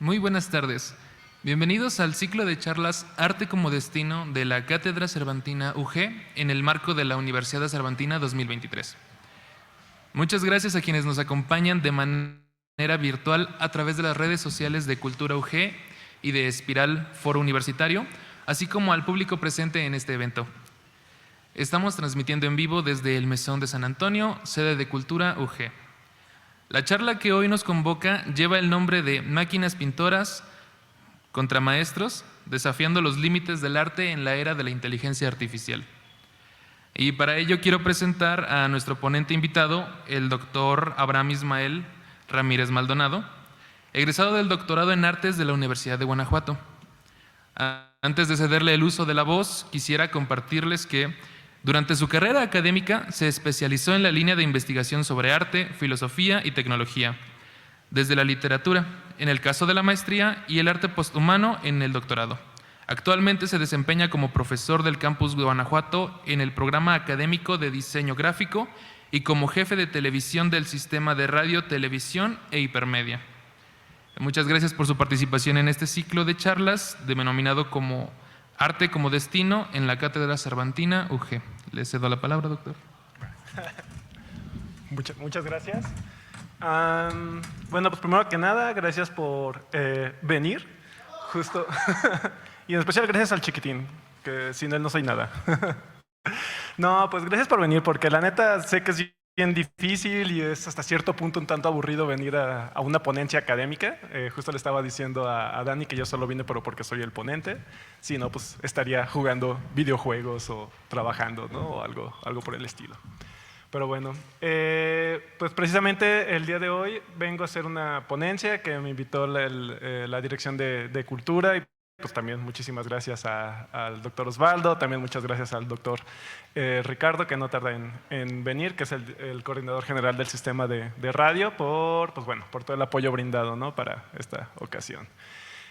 Muy buenas tardes. Bienvenidos al ciclo de charlas Arte como Destino de la Cátedra Cervantina UG en el marco de la Universidad Cervantina 2023. Muchas gracias a quienes nos acompañan de manera virtual a través de las redes sociales de Cultura UG y de Espiral Foro Universitario, así como al público presente en este evento. Estamos transmitiendo en vivo desde el Mesón de San Antonio, sede de Cultura UG. La charla que hoy nos convoca lleva el nombre de Máquinas Pintoras contra Maestros, desafiando los límites del arte en la era de la inteligencia artificial. Y para ello quiero presentar a nuestro ponente invitado, el doctor Abraham Ismael Ramírez Maldonado, egresado del doctorado en Artes de la Universidad de Guanajuato. Antes de cederle el uso de la voz, quisiera compartirles que durante su carrera académica se especializó en la línea de investigación sobre arte, filosofía y tecnología, desde la literatura, en el caso de la maestría, y el arte posthumano en el doctorado. Actualmente se desempeña como profesor del campus de Guanajuato en el programa académico de diseño gráfico y como jefe de televisión del sistema de radio, televisión e hipermedia. Muchas gracias por su participación en este ciclo de charlas denominado como Arte como Destino en la Cátedra Cervantina UG. Le cedo la palabra, doctor. Muchas gracias. Bueno, pues primero que nada, gracias por venir, justo. Y en especial gracias al chiquitín, que sin él no soy nada. No, pues gracias por venir, porque la neta sé que es bien difícil y es hasta cierto punto un tanto aburrido venir a una ponencia académica. Justo le estaba diciendo a Dani que yo solo vine pero porque soy el ponente. Si no, pues estaría jugando videojuegos o trabajando, ¿no? O algo por el estilo. Pero bueno, pues precisamente el día de hoy vengo a hacer una ponencia que me invitó la Dirección de Cultura y pues también muchísimas gracias al doctor Osvaldo, también muchas gracias al doctor Ricardo, que no tarda en venir, que es el coordinador general del sistema de radio, por todo el apoyo brindado, ¿no? Para esta ocasión.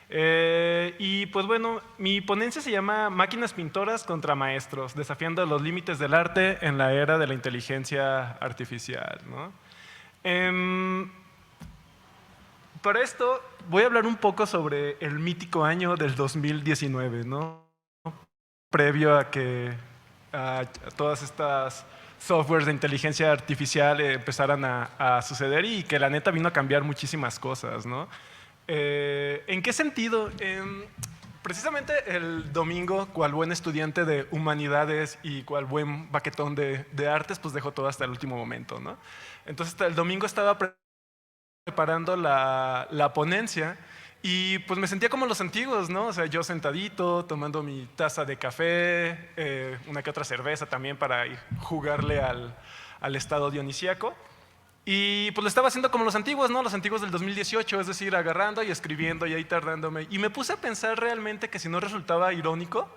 Y pues bueno, mi ponencia se llama Máquinas Pintoras contra Maestros, desafiando los límites del arte en la era de la inteligencia artificial, ¿no? Para esto voy a hablar un poco sobre el mítico año del 2019, ¿no? Previo a que todas estas softwares de inteligencia artificial empezaran a suceder y que la neta vino a cambiar muchísimas cosas, ¿no? ¿En qué sentido? Precisamente el domingo, cual buen estudiante de humanidades y cual buen baquetón de artes, pues dejó todo hasta el último momento, ¿no? Entonces el domingo estaba preparando la ponencia y pues me sentía como los antiguos, ¿no? O sea, yo sentadito, tomando mi taza de café, una que otra cerveza también para jugarle al estado dionisíaco. Y pues lo estaba haciendo como los antiguos, ¿no? Los antiguos del 2018, es decir, agarrando y escribiendo y ahí tardándome. Y me puse a pensar realmente que si no resultaba irónico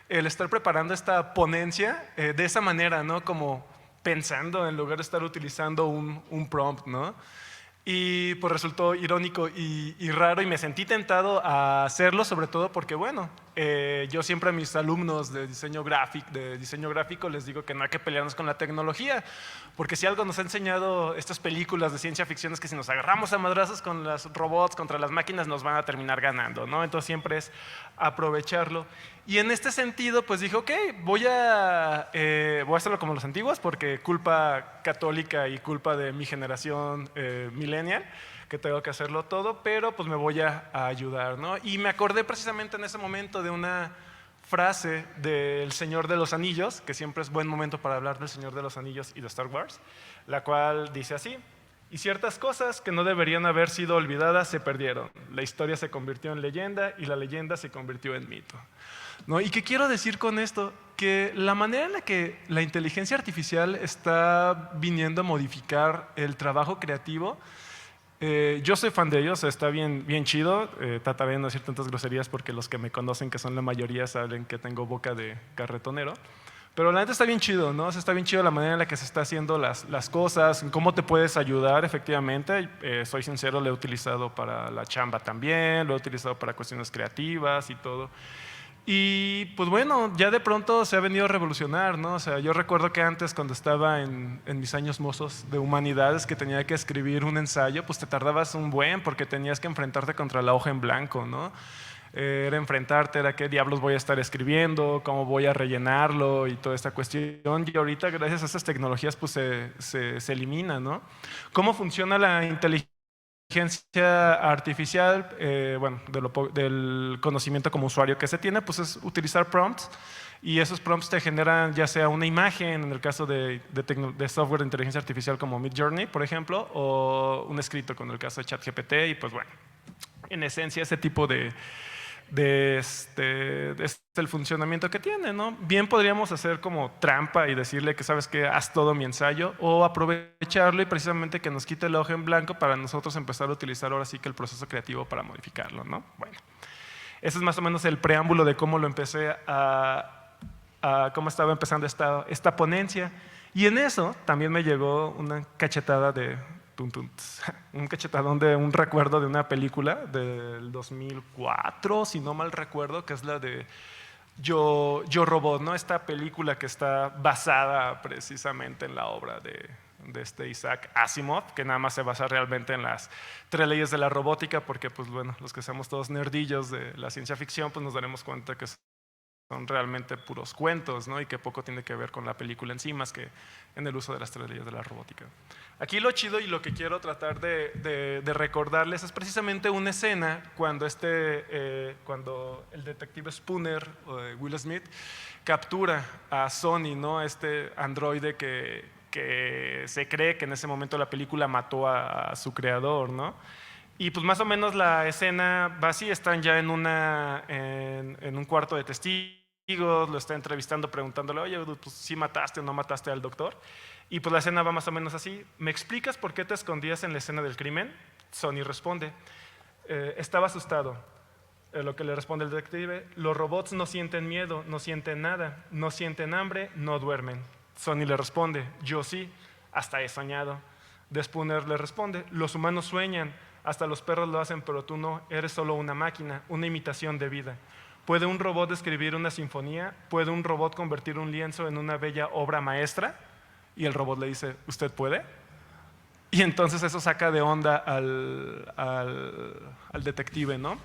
el estar preparando esta ponencia de esa manera, ¿no? Como pensando en lugar de estar utilizando un prompt, ¿no? Y pues resultó irónico y raro y me sentí tentado a hacerlo, sobre todo porque, bueno, yo siempre a mis alumnos de diseño gráfico les digo que no hay que pelearnos con la tecnología, porque si algo nos ha enseñado estas películas de ciencia ficción es que si nos agarramos a madrazos con los robots, contra las máquinas, nos van a terminar ganando, ¿no? Entonces siempre es aprovecharlo. Y en este sentido, pues dije, ok, voy a hacerlo como los antiguos, porque culpa católica y culpa de mi generación millennial, que tengo que hacerlo todo, pero pues me voy a ayudar, ¿no? Y me acordé precisamente en ese momento de una frase del Señor de los Anillos, que siempre es buen momento para hablar del Señor de los Anillos y de Star Wars, la cual dice así: y ciertas cosas que no deberían haber sido olvidadas se perdieron. La historia se convirtió en leyenda y la leyenda se convirtió en mito, ¿no? ¿Y qué quiero decir con esto? Que la manera en la que la inteligencia artificial está viniendo a modificar el trabajo creativo, yo soy fan de ellos, está bien chido. Trataré de no decir tantas groserías porque los que me conocen, que son la mayoría, saben que tengo boca de carretonero. Pero la neta está bien chido, ¿no? O sea, está bien chido la manera en la que se está haciendo las cosas, cómo te puedes ayudar efectivamente. Soy sincero, lo he utilizado para la chamba también, lo he utilizado para cuestiones creativas y todo. Y pues bueno, ya de pronto se ha venido a revolucionar, ¿no? O sea, yo recuerdo que antes cuando estaba en mis años mozos de humanidades que tenía que escribir un ensayo, pues te tardabas un buen porque tenías que enfrentarte contra la hoja en blanco, ¿no? Era enfrentarte, era qué diablos voy a estar escribiendo, cómo voy a rellenarlo y toda esta cuestión. Y ahorita gracias a estas tecnologías pues se elimina, ¿no? ¿Cómo funciona la inteligencia artificial? Bueno, del conocimiento como usuario que se tiene, pues es utilizar prompts y esos prompts te generan ya sea una imagen, en el caso de software de inteligencia artificial como Midjourney, por ejemplo, o un escrito con el caso de ChatGPT y pues bueno, en esencia ese tipo el funcionamiento que tiene, ¿no? Bien podríamos hacer como trampa y decirle que sabes que haz todo mi ensayo o aprovecharlo y precisamente que nos quite el ojo en blanco para nosotros empezar a utilizar ahora sí que el proceso creativo para modificarlo, ¿no? Bueno, ese es más o menos el preámbulo de cómo lo empecé cómo estaba empezando esta ponencia. Y en eso también me llegó una cachetada un cachetadón de un recuerdo de una película del 2004, si no mal recuerdo, que es la de Yo Robot, ¿no? Esta película que está basada precisamente en la obra de este Isaac Asimov, que nada más se basa realmente en las 3 leyes de la robótica, porque pues bueno, los que seamos todos nerdillos de la ciencia ficción, pues nos daremos cuenta que son realmente puros cuentos, ¿no? Y que poco tiene que ver con la película en sí, más que en el uso de las 3 leyes de la robótica. Aquí lo chido y lo que quiero tratar de recordarles es precisamente una escena cuando cuando el detective Spooner, Will Smith, captura a Sonny, ¿no? Este androide que se cree que en ese momento la película mató a su creador, ¿no? Y pues más o menos la escena va así, están ya en un cuarto de testigos, lo está entrevistando preguntándole, oye, pues ¿sí mataste o no mataste al doctor? Y pues la escena va más o menos así, ¿me explicas por qué te escondías en la escena del crimen? Sonny responde, estaba asustado. Lo que le responde el detective, los robots no sienten miedo, no sienten nada, no sienten hambre, no duermen. Sonny le responde, yo sí, hasta he soñado. Spooner le responde, los humanos sueñan, hasta los perros lo hacen, pero tú no, eres solo una máquina, una imitación de vida. ¿Puede un robot escribir una sinfonía? ¿Puede un robot convertir un lienzo en una bella obra maestra? Y el robot le dice, ¿usted puede? Y entonces eso saca de onda al detective, ¿no?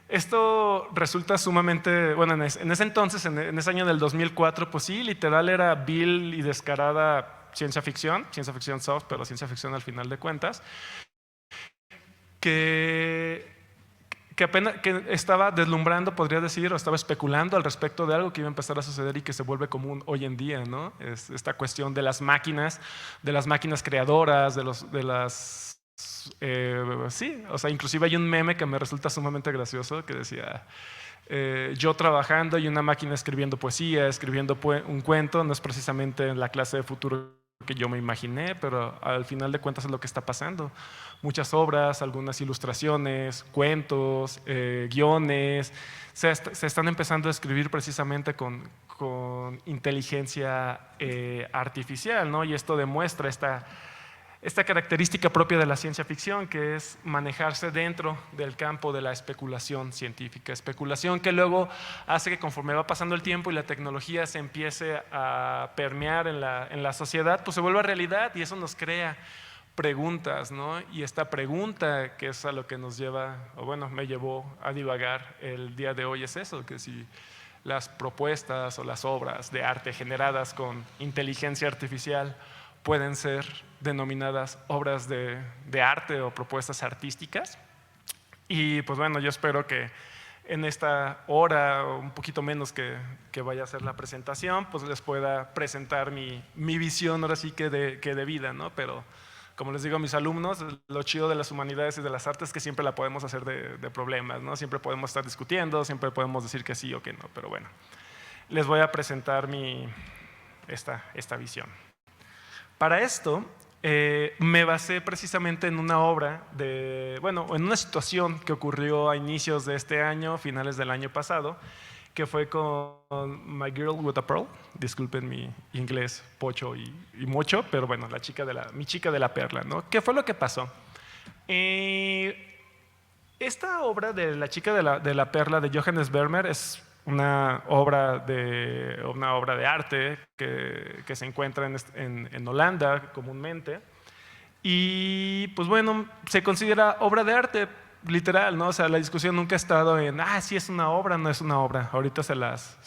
Esto resulta sumamente, bueno, en ese entonces, en ese año del 2004, pues sí, literal era vil y descarada ciencia ficción soft, pero ciencia ficción al final de cuentas, que apenas que estaba deslumbrando, podría decir, o estaba especulando al respecto de algo que iba a empezar a suceder y que se vuelve común hoy en día, ¿no? Es esta cuestión de las máquinas creadoras, sí, o sea, inclusive hay un meme que me resulta sumamente gracioso que decía, yo trabajando y una máquina escribiendo poesía, escribiendo un cuento, no es precisamente la clase de futuro que yo me imaginé, pero al final de cuentas es lo que está pasando. Muchas obras, algunas ilustraciones, cuentos, guiones, se están empezando a escribir precisamente con inteligencia artificial, ¿no? Y esto demuestra esta característica propia de la ciencia ficción, que es manejarse dentro del campo de la especulación científica. Especulación que luego hace que conforme va pasando el tiempo y la tecnología se empiece a permear en la sociedad, pues se vuelva realidad y eso nos crea preguntas, ¿no? Y esta pregunta que es a lo que nos lleva, o bueno, me llevó a divagar el día de hoy es eso, que si las propuestas o las obras de arte generadas con inteligencia artificial pueden ser denominadas obras de arte o propuestas artísticas. Y pues bueno, yo espero que en esta hora o un poquito menos que vaya a hacer la presentación, pues les pueda presentar mi visión ahora sí que de vida, ¿no? Pero como les digo a mis alumnos, lo chido de las humanidades y de las artes es que siempre la podemos hacer de problemas, ¿no? Siempre podemos estar discutiendo, siempre podemos decir que sí o que no, pero bueno, les voy a presentar esta visión. Para esto me basé precisamente en una obra en una situación que ocurrió a inicios de este año, finales del año pasado, que fue con My Girl with a Pearl. Disculpen mi inglés pocho y mocho, pero bueno, mi chica de la perla, ¿no? ¿Qué fue lo que pasó? Esta obra de La chica de la perla de Johannes Vermeer es una obra de arte que se encuentra en Holanda comúnmente. Y pues bueno, se considera obra de arte literal, ¿no? O sea, la discusión nunca ha estado en, si es una obra, no es una obra. Ahorita se las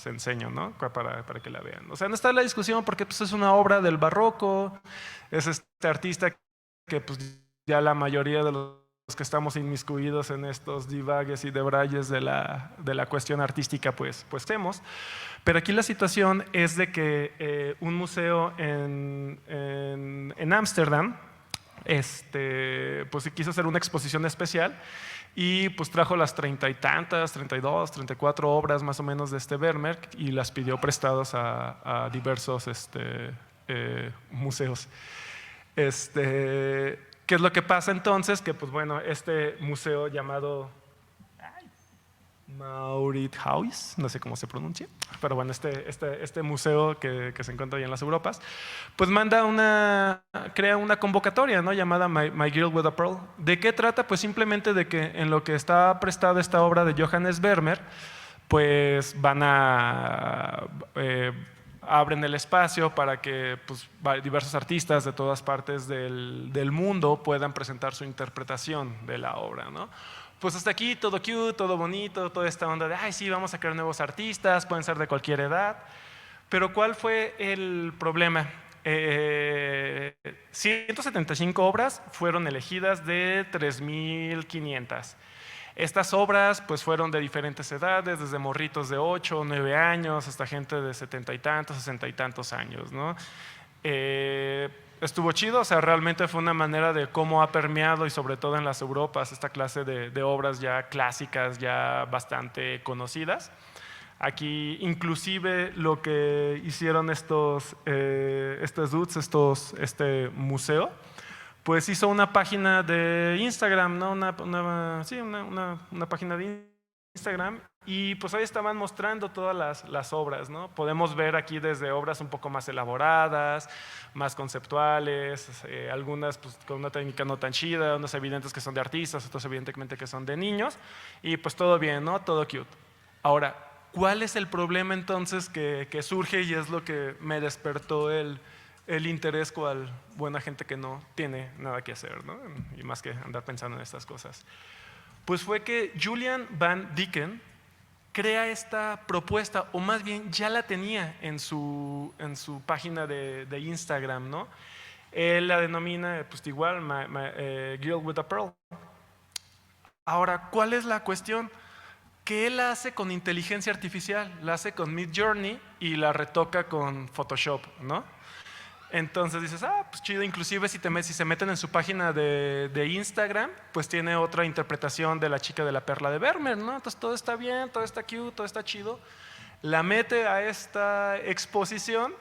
enseño, ¿no? Para que la vean. O sea, no está la discusión porque pues, es una obra del barroco, es este artista que pues ya la mayoría de los que estamos inmiscuidos en estos divagues y debrayes de la cuestión artística, pues hacemos. Pero aquí la situación es de que un museo en Ámsterdam pues quiso hacer una exposición especial y pues trajo las 30 y tantas, 32, 34 obras más o menos de Vermeer y las pidió prestadas a diversos museos. ¿Qué es lo que pasa entonces? Que pues bueno, este museo llamado Mauritshuis, no sé cómo se pronuncia, pero bueno, este museo que se encuentra ahí en las Europas, pues crea una convocatoria, ¿no? Llamada My Girl with a Pearl. ¿De qué trata? Pues simplemente de que en lo que está prestada esta obra de Johannes Vermeer, pues abren el espacio para que pues, diversos artistas de todas partes del mundo puedan presentar su interpretación de la obra, ¿no? Pues hasta aquí todo cute, todo bonito, toda esta onda de, sí, vamos a crear nuevos artistas, pueden ser de cualquier edad. Pero ¿cuál fue el problema? 175 obras fueron elegidas de 3.500. Estas obras pues fueron de diferentes edades, desde morritos de 8 o 9 años hasta gente de 70 y tantos, 60 y tantos años, ¿no? Estuvo chido, o sea, realmente fue una manera de cómo ha permeado y sobre todo en las Europas esta clase de obras ya clásicas, ya bastante conocidas. Aquí inclusive lo que hicieron estos dudes, este museo, pues hizo una página de Instagram, ¿no? Una página de Instagram y pues ahí estaban mostrando todas las obras, ¿no? Podemos ver aquí desde obras un poco más elaboradas, más conceptuales, algunas pues, con una técnica no tan chida, unos evidentes que son de artistas, otros evidentemente que son de niños y pues todo bien, ¿no? Todo cute. Ahora, ¿cuál es el problema entonces que surge y es lo que me despertó el interés cual buena gente que no tiene nada que hacer, ¿no? Y más que andar pensando en estas cosas? Pues fue que Julian Van Dicken crea esta propuesta, o más bien ya la tenía en su página de Instagram, ¿no? Él la denomina, pues igual, Girl with a Pearl. Ahora, ¿cuál es la cuestión? Que él la hace con inteligencia artificial, la hace con Midjourney y la retoca con Photoshop, ¿no? Entonces dices, pues chido, inclusive si se meten en su página de Instagram, pues tiene otra interpretación de La chica de la perla de Vermeer, ¿no? Entonces todo está bien, todo está cute, todo está chido. La mete a esta exposición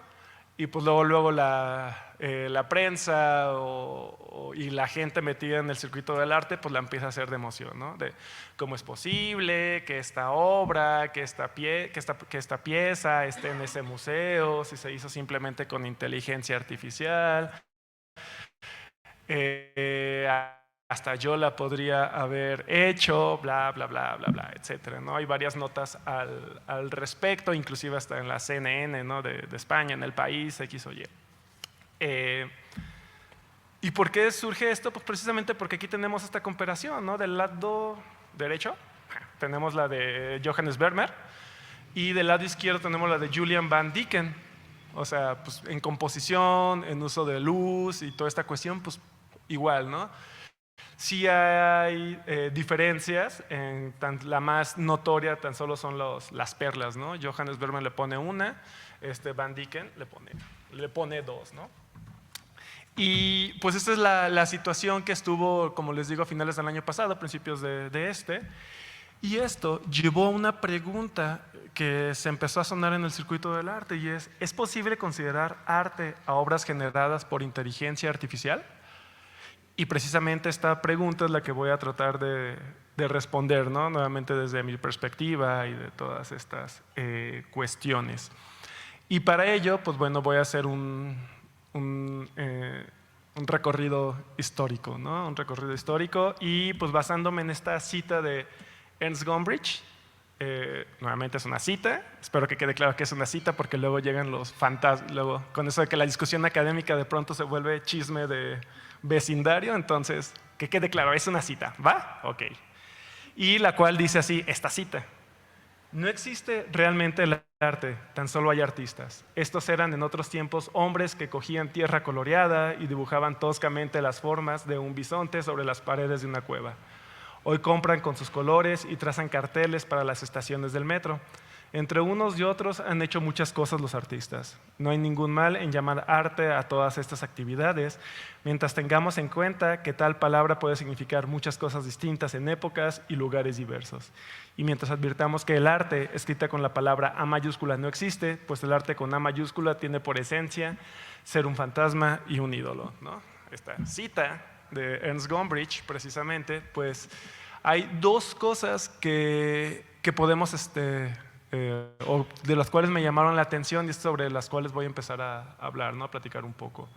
y pues luego la prensa y la gente metida en el circuito del arte pues la empieza a hacer de emoción, ¿no? De cómo es posible que esta obra, que esta pieza esté en ese museo, si se hizo simplemente con inteligencia artificial. Hasta yo la podría haber hecho, bla, bla, bla, bla, bla, etcétera, ¿no? Hay varias notas al respecto, inclusive hasta en la CNN, ¿no? de España, en El País, X o Y. ¿Y por qué surge esto? Pues precisamente porque aquí tenemos esta comparación, ¿no? Del lado derecho tenemos la de Johannes Vermeer y del lado izquierdo tenemos la de Julian Van Dicken. O sea, pues en composición, en uso de luz y toda esta cuestión, pues igual, ¿no? Sí hay diferencias, la más notoria tan solo son las perlas, ¿no? Johannes Vermeer le pone una, Van Dicken le pone dos, ¿no? Y pues esta es la situación que estuvo, como les digo, a finales del año pasado, a principios de y esto llevó a una pregunta que se empezó a sonar en el circuito del arte y ¿es posible considerar arte a obras generadas por inteligencia artificial? Y precisamente esta pregunta es la que voy a tratar de responder, ¿no? Nuevamente desde mi perspectiva y de todas estas cuestiones. Y para ello, pues bueno, voy a hacer un recorrido histórico, ¿no? Un recorrido histórico y pues basándome en esta cita de Ernst Gombrich, nuevamente es una cita, espero que quede claro que es una cita porque luego llegan los fantasmas, luego con eso de que la discusión académica de pronto se vuelve chisme de vecindario, entonces que quede claro, es una cita, ¿va? Ok. Y la cual dice así, esta cita: no existe realmente el arte, tan solo hay artistas. Estos eran en otros tiempos hombres que cogían tierra coloreada y dibujaban toscamente las formas de un bisonte sobre las paredes de una cueva. Hoy compran con sus colores y trazan carteles para las estaciones del metro. Entre unos y otros han hecho muchas cosas los artistas. No hay ningún mal en llamar arte a todas estas actividades, mientras tengamos en cuenta que tal palabra puede significar muchas cosas distintas en épocas y lugares diversos. Y mientras advirtamos que el arte escrita con la palabra A mayúscula no existe, pues el arte con A mayúscula tiene por esencia ser un fantasma y un ídolo, ¿no? Esta cita de Ernst Gombrich, precisamente, pues hay dos cosas que podemos, o de las cuales me llamaron la atención y sobre las cuales voy a empezar a hablar, ¿no? A platicar un poco.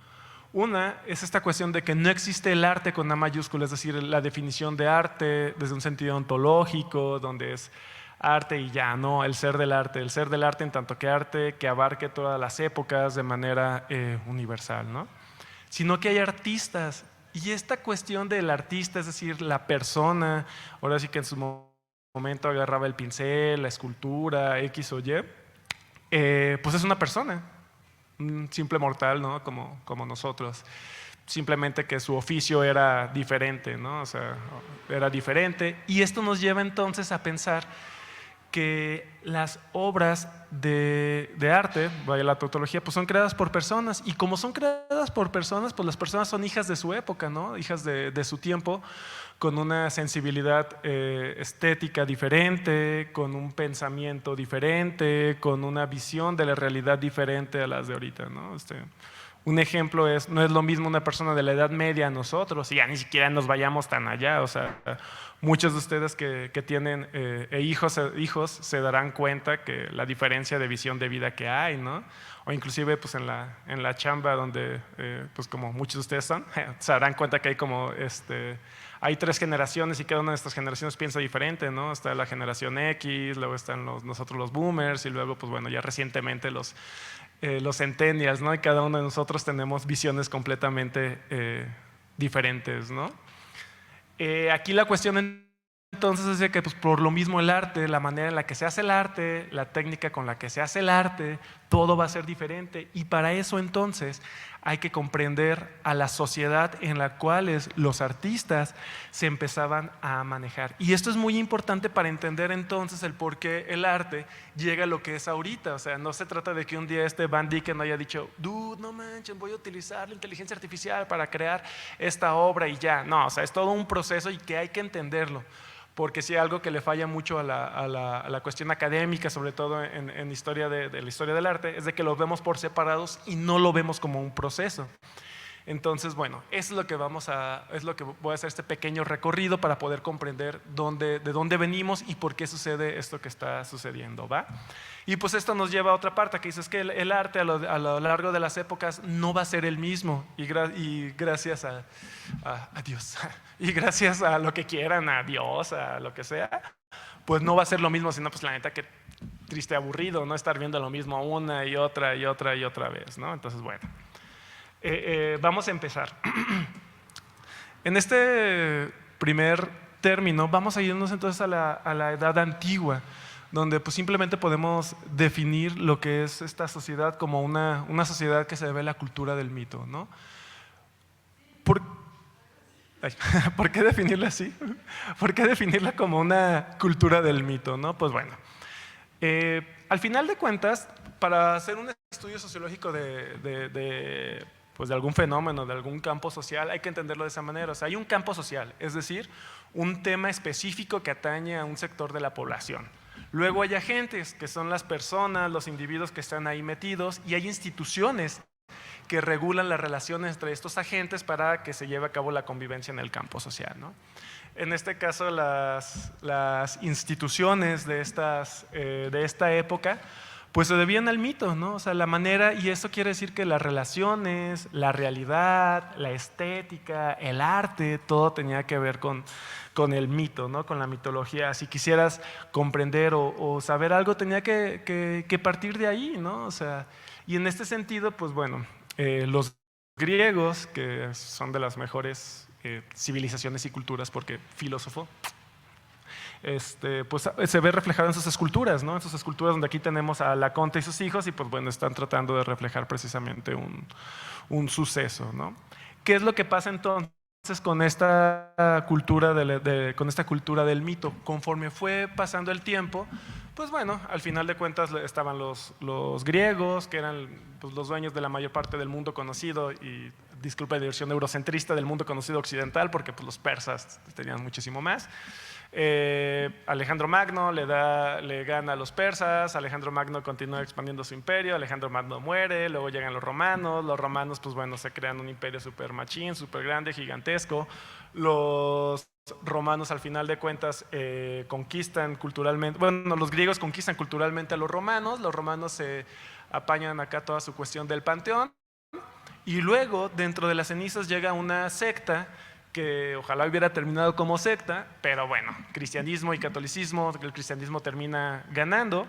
Una es esta cuestión de que no existe el arte con A mayúscula, es decir, la definición de arte desde un sentido ontológico, donde es arte y ya, no el ser del arte en tanto que arte que abarque todas las épocas de manera universal, ¿no? Sino que hay artistas. Y esta cuestión del artista, es decir, la persona, ahora sí que en su momento agarraba el pincel, la escultura, X o Y, pues es una persona, un simple mortal, ¿no? Como nosotros. Simplemente que su oficio era diferente, ¿no? O sea, era diferente. Y esto nos lleva entonces a pensar que las obras de arte, vaya la tautología, pues son creadas por personas, y como son creadas por personas, pues las personas son hijas de su época, ¿no? Hijas de su tiempo, con una sensibilidad estética diferente, con un pensamiento diferente, con una visión de la realidad diferente a las de ahorita, ¿no? Un ejemplo es, no es lo mismo una persona de la Edad Media a nosotros, y ya ni siquiera nos vayamos tan allá, o sea, muchos de ustedes que tienen hijos se darán cuenta que la diferencia de visión de vida que hay, ¿no? O inclusive pues en la chamba donde, pues como muchos de ustedes son, se darán cuenta que hay como, hay 3 generaciones y cada una de estas generaciones piensa diferente, ¿no? Está la generación X, luego están nosotros los boomers y luego pues bueno, ya recientemente los centennials, ¿no? Y cada uno de nosotros tenemos visiones completamente diferentes, ¿no? Aquí la cuestión entonces es de que pues, por lo mismo el arte, la manera en la que se hace el arte, la técnica con la que se hace el arte, todo va a ser diferente, y para eso entonces hay que comprender a la sociedad en la cual los artistas se empezaban a manejar. Y esto es muy importante para entender entonces el por qué el arte llega a lo que es ahorita. O sea, no se trata de que un día Van Dyken haya dicho, dude, no manchen, voy a utilizar la inteligencia artificial para crear esta obra y ya. No, o sea, es todo un proceso y que hay que entenderlo. Porque si hay algo que le falla mucho a la cuestión académica, sobre todo en historia de la historia del arte, es de que lo vemos por separados y no lo vemos como un proceso. Entonces, bueno, eso es lo que voy a hacer este pequeño recorrido para poder comprender de dónde venimos y por qué sucede esto que está sucediendo, ¿va? Y pues esto nos lleva a otra parte que dice es que el arte a lo largo de las épocas no va a ser el mismo, y gracias a Dios y gracias a lo que quieran, a Dios, a lo que sea, pues no va a ser lo mismo, sino pues la neta que triste, aburrido, no estar viendo lo mismo una y otra y otra y otra vez, ¿no? Entonces, bueno. Vamos a empezar. En este primer término vamos a irnos entonces a la edad antigua, donde pues simplemente podemos definir lo que es esta sociedad como una sociedad que se debe a la cultura del mito, ¿no? ¿Por qué definirla así? ¿Por qué definirla como una cultura del mito, ¿no? Pues bueno, al final de cuentas, para hacer un estudio sociológico pues de algún fenómeno, de algún campo social, hay que entenderlo de esa manera. O sea, hay un campo social, es decir, un tema específico que atañe a un sector de la población. Luego hay agentes, que son las personas, los individuos que están ahí metidos, y hay instituciones que regulan las relaciones entre estos agentes para que se lleve a cabo la convivencia en el campo social, ¿no? En este caso, las instituciones de esta época pues se debían al mito, ¿no? O sea, la manera, y eso quiere decir que las relaciones, la realidad, la estética, el arte, todo tenía que ver con el mito, ¿no? Con la mitología. Si quisieras comprender o saber algo, tenía que partir de ahí, ¿no? O sea, y en este sentido, pues bueno, los griegos, que son de las mejores civilizaciones y culturas, porque filósofo, pues se ve reflejado en sus esculturas, ¿no? En sus esculturas donde aquí tenemos a Laconte y sus hijos y pues bueno, están tratando de reflejar precisamente un suceso, ¿no? ¿Qué es lo que pasa entonces con esta cultura con esta cultura del mito? Conforme fue pasando el tiempo, pues bueno, al final de cuentas estaban los griegos, que eran pues, los dueños de la mayor parte del mundo conocido y, disculpa la versión eurocentrista, del mundo conocido occidental, porque pues, los persas tenían muchísimo más. Alejandro Magno le gana a los persas, Alejandro Magno continúa expandiendo su imperio, Alejandro Magno muere, luego llegan los romanos pues bueno, se crean un imperio súper machín, súper grande, gigantesco. Los romanos al final de cuentas conquistan culturalmente, bueno, los griegos conquistan culturalmente a los romanos se apañan acá toda su cuestión del panteón y luego dentro de las cenizas llega una secta que ojalá hubiera terminado como secta, pero bueno, cristianismo y catolicismo, el cristianismo termina ganando.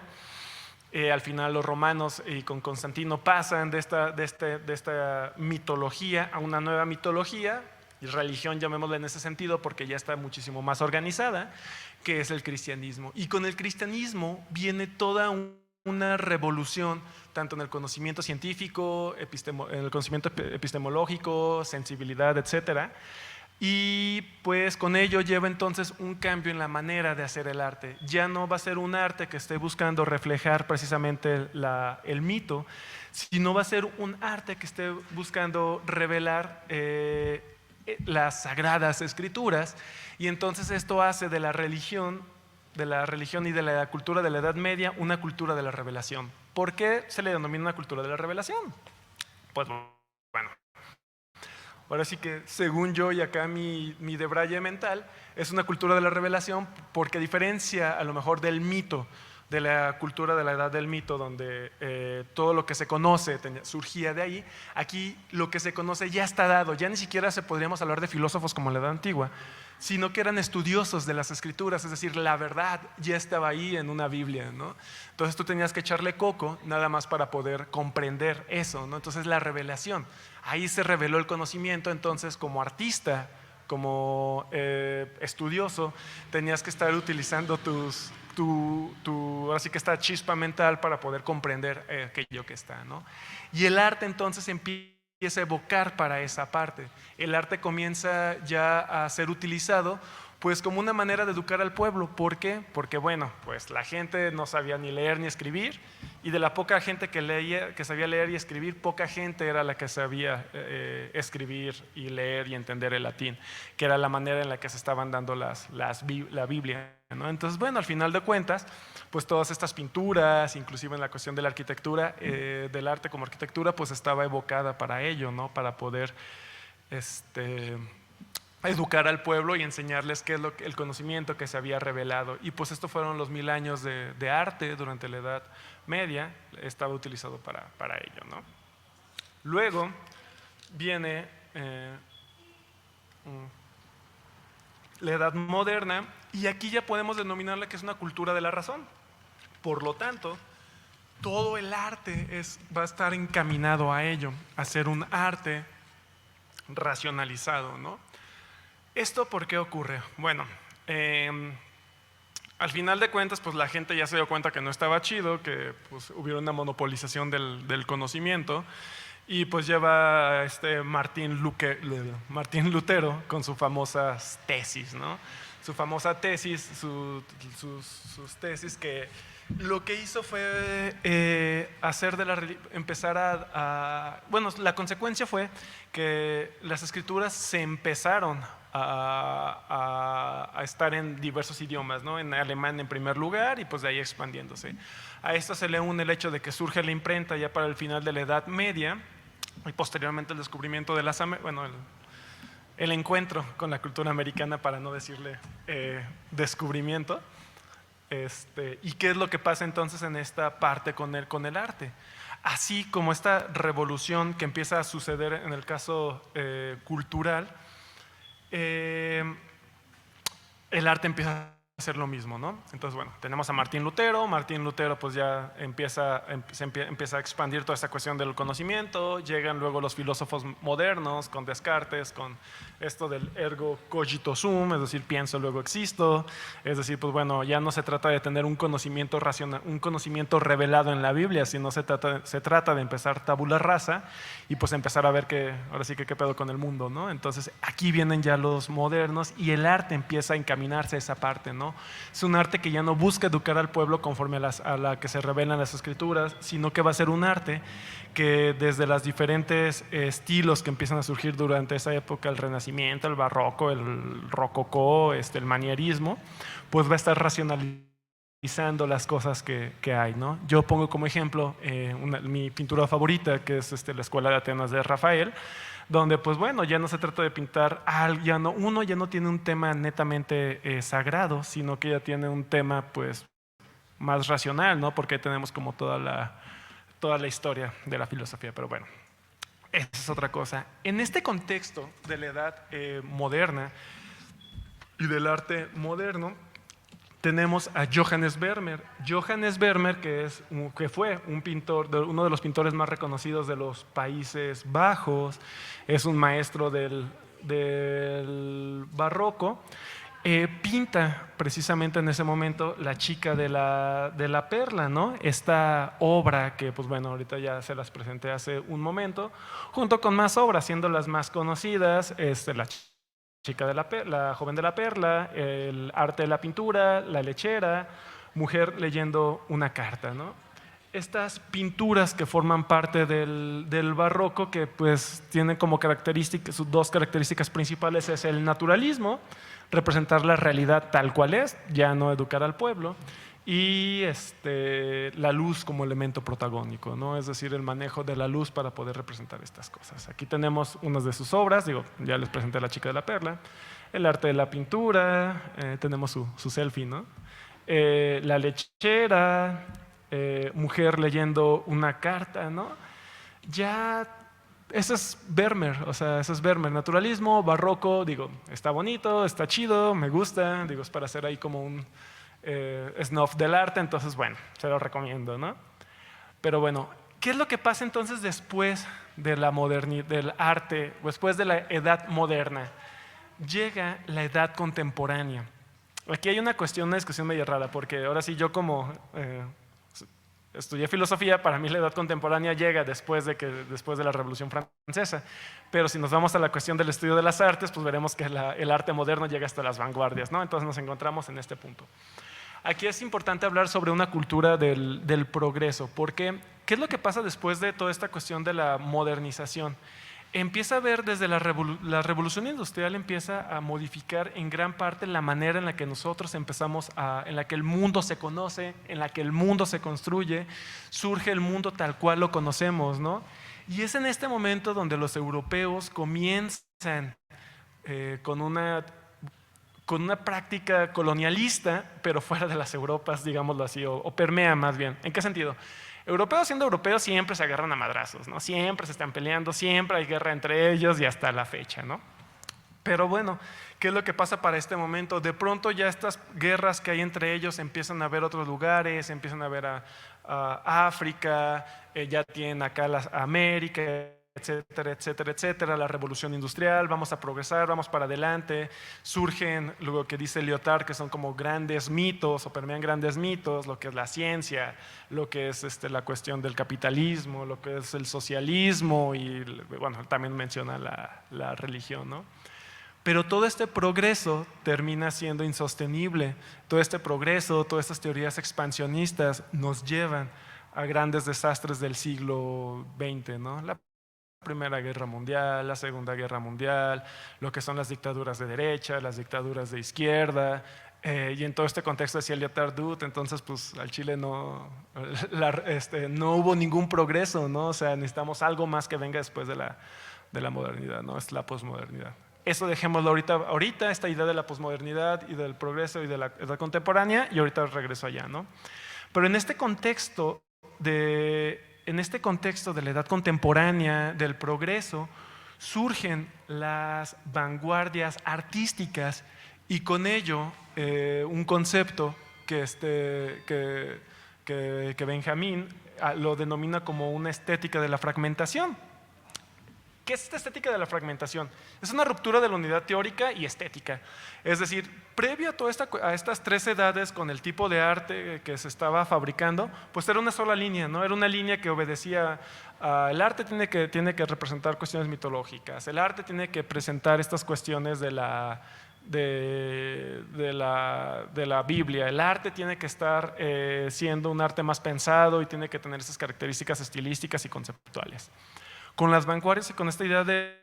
Al final los romanos y con Constantino pasan de esta mitología a una nueva mitología, y religión llamémosla en ese sentido porque ya está muchísimo más organizada, que es el cristianismo. Y con el cristianismo viene toda una revolución, tanto en el conocimiento científico, en el conocimiento epistemológico, sensibilidad, etcétera. Y pues con ello lleva entonces un cambio en la manera de hacer el arte. Ya no va a ser un arte que esté buscando reflejar precisamente el mito, sino va a ser un arte que esté buscando revelar las sagradas escrituras. Y entonces esto hace de la religión y de la cultura de la Edad Media una cultura de la revelación. ¿Por qué se le denomina una cultura de la revelación? Pues bueno, ahora sí que según yo y acá mi debraye mental, es una cultura de la revelación porque a diferencia a lo mejor del mito, de la cultura de la edad del mito, donde todo lo que se conoce surgía de ahí, aquí lo que se conoce ya está dado, ya ni siquiera podríamos hablar de filósofos como en la edad antigua, sino que eran estudiosos de las escrituras, es decir, la verdad ya estaba ahí en una Biblia, ¿no? Entonces tú tenías que echarle coco nada más para poder comprender eso, ¿no? Entonces la revelación, ahí se reveló el conocimiento, entonces como artista, como estudioso, tenías que estar utilizando ahora sí que esta chispa mental para poder comprender aquello que está, ¿no? Y el arte entonces empieza a evocar para esa parte. El arte comienza ya a ser utilizado pues como una manera de educar al pueblo. ¿Por qué? Porque bueno, pues la gente no sabía ni leer ni escribir y de la poca gente que sabía leer y escribir, poca gente era la que sabía escribir y leer y entender el latín, que era la manera en la que se estaban dando la Biblia, ¿no? Entonces bueno, al final de cuentas, pues todas estas pinturas, inclusive en la cuestión de la arquitectura, del arte como arquitectura, pues estaba evocada para ello, ¿no? Para poder educar al pueblo y enseñarles qué es el conocimiento que se había revelado. Y pues estos fueron los 1000 años de arte durante la Edad Media, estaba utilizado para ello, ¿no? Luego viene la Edad Moderna y aquí ya podemos denominarla que es una cultura de la razón. Por lo tanto, todo el arte va a estar encaminado a ello, a ser un arte racionalizado, ¿no? ¿Esto por qué ocurre? Bueno, al final de cuentas, pues la gente ya se dio cuenta que no estaba chido, que pues, hubiera una monopolización del conocimiento y pues lleva Martín Lutero con sus famosas tesis, ¿no? Su famosa tesis, sus tesis que lo que hizo fue hacer bueno, la consecuencia fue que las escrituras se empezaron a estar en diversos idiomas, ¿no? En alemán en primer lugar y pues de ahí expandiéndose. A esto se le une el hecho de que surge la imprenta ya para el final de la Edad Media y posteriormente el descubrimiento de el encuentro con la cultura americana, para no decirle descubrimiento. ¿Y qué es lo que pasa entonces en esta parte con el arte? Así como esta revolución que empieza a suceder en el caso cultural, el arte empieza a hacer lo mismo, ¿no? Entonces, bueno, tenemos a Martín Lutero. Martín Lutero pues ya empieza a expandir toda esta cuestión del conocimiento. Llegan luego los filósofos modernos con Descartes, con esto del ergo cogito sum, es decir, pienso luego existo. Es decir, pues bueno, ya no se trata de tener un conocimiento racional, un conocimiento revelado en la Biblia, sino se trata de empezar tabula rasa y pues empezar a ver que ahora sí que qué pedo con el mundo, ¿no? Entonces aquí vienen ya los modernos y el arte empieza a encaminarse a esa parte, ¿no? Es un arte que ya no busca educar al pueblo conforme a la que se revelan las escrituras, sino que va a ser un arte que desde los diferentes estilos que empiezan a surgir durante esa época, el Renacimiento, el Barroco, el Rococó, el Manierismo, pues va a estar racionalizando las cosas que hay, ¿no? Yo pongo como ejemplo mi pintura favorita, que es la Escuela de Atenas de Rafael, donde pues bueno, ya no se trata de pintar, uno ya no tiene un tema netamente sagrado, sino que ya tiene un tema pues más racional, ¿no? Porque tenemos como toda la historia de la filosofía, pero bueno, esa es otra cosa. En este contexto de la edad moderna y del arte moderno, tenemos a Johannes Vermeer. Johannes Vermeer, que fue un pintor, uno de los pintores más reconocidos de los Países Bajos, es un maestro del barroco, pinta precisamente en ese momento La chica de la perla, ¿no? Esta obra que, pues bueno, ahorita ya se las presenté hace un momento, junto con más obras, siendo las más conocidas, La chica la joven de la perla, el arte de la pintura, la lechera, mujer leyendo una carta, ¿no? Estas pinturas que forman parte del barroco, que pues tienen como características, sus dos características principales es el naturalismo, representar la realidad tal cual es, ya no educar al pueblo, y la luz como elemento protagónico, ¿no? Es decir, el manejo de la luz para poder representar estas cosas. Aquí tenemos unas de sus obras, ya les presenté La chica de la perla, el arte de la pintura, tenemos su selfie, ¿no? La lechera, mujer leyendo una carta, ¿no? Ya, eso es Vermeer, eso es Vermeer, naturalismo, barroco, está bonito, está chido, me gusta, es para hacer ahí como un snuff del arte, entonces bueno, se lo recomiendo, ¿no? Pero bueno, ¿qué es lo que pasa entonces después de la modernidad, del arte, después de la edad moderna? Llega la edad contemporánea. Aquí hay una discusión medio rara, porque ahora sí yo como estudié filosofía, para mí la edad contemporánea llega después de la Revolución Francesa, pero si nos vamos a la cuestión del estudio de las artes, pues veremos que el arte moderno llega hasta las vanguardias, ¿no? Entonces nos encontramos en este punto. Aquí es importante hablar sobre una cultura del progreso, porque ¿qué es lo que pasa después de toda esta cuestión de la modernización? Empieza a ver desde la revolución industrial, empieza a modificar en gran parte la manera en la que nosotros en la que el mundo se conoce, en la que el mundo se construye, surge el mundo tal cual lo conocemos, ¿no? Y es en este momento donde los europeos comienzan con una práctica colonialista, pero fuera de las Europas, digámoslo así, o permea más bien. ¿En qué sentido? Europeos siendo europeos siempre se agarran a madrazos, ¿no? Siempre se están peleando, siempre hay guerra entre ellos y hasta la fecha, ¿no? Pero bueno, ¿qué es lo que pasa para este momento? De pronto ya estas guerras que hay entre ellos empiezan a ver otros lugares, empiezan a ver a África, ya tienen acá América, etcétera, etcétera, etcétera, la revolución industrial, vamos a progresar, vamos para adelante, surgen lo que dice Lyotard, que son como grandes mitos o permean grandes mitos, lo que es la ciencia, lo que es la cuestión del capitalismo, lo que es el socialismo y bueno, también menciona la religión, ¿no? Pero todo este progreso termina siendo insostenible, todo este progreso, todas estas teorías expansionistas nos llevan a grandes desastres del siglo XX, ¿no? La Primera Guerra Mundial, la Segunda Guerra Mundial, lo que son las dictaduras de derecha, las dictaduras de izquierda, y en todo este contexto decía Lyotard, entonces pues al Chile no hubo ningún progreso, ¿no? O sea, necesitamos algo más que venga después de la modernidad, ¿no? Es la posmodernidad. Eso dejémoslo ahorita, esta idea de la posmodernidad y del progreso y de la edad contemporánea, y ahorita regreso allá, ¿no? Pero en este contexto de la edad contemporánea, del progreso, surgen las vanguardias artísticas y con ello un concepto que Benjamín lo denomina como una estética de la fragmentación. ¿Qué es esta estética de la fragmentación? Es una ruptura de la unidad teórica y estética. Es decir, previo a estas tres edades con el tipo de arte que se estaba fabricando, pues era una sola línea, ¿no? Era una línea que obedecía el arte tiene que representar cuestiones mitológicas, el arte tiene que presentar estas cuestiones de la Biblia, el arte tiene que estar siendo un arte más pensado y tiene que tener esas características estilísticas y conceptuales. Con las vanguardias y con esta idea de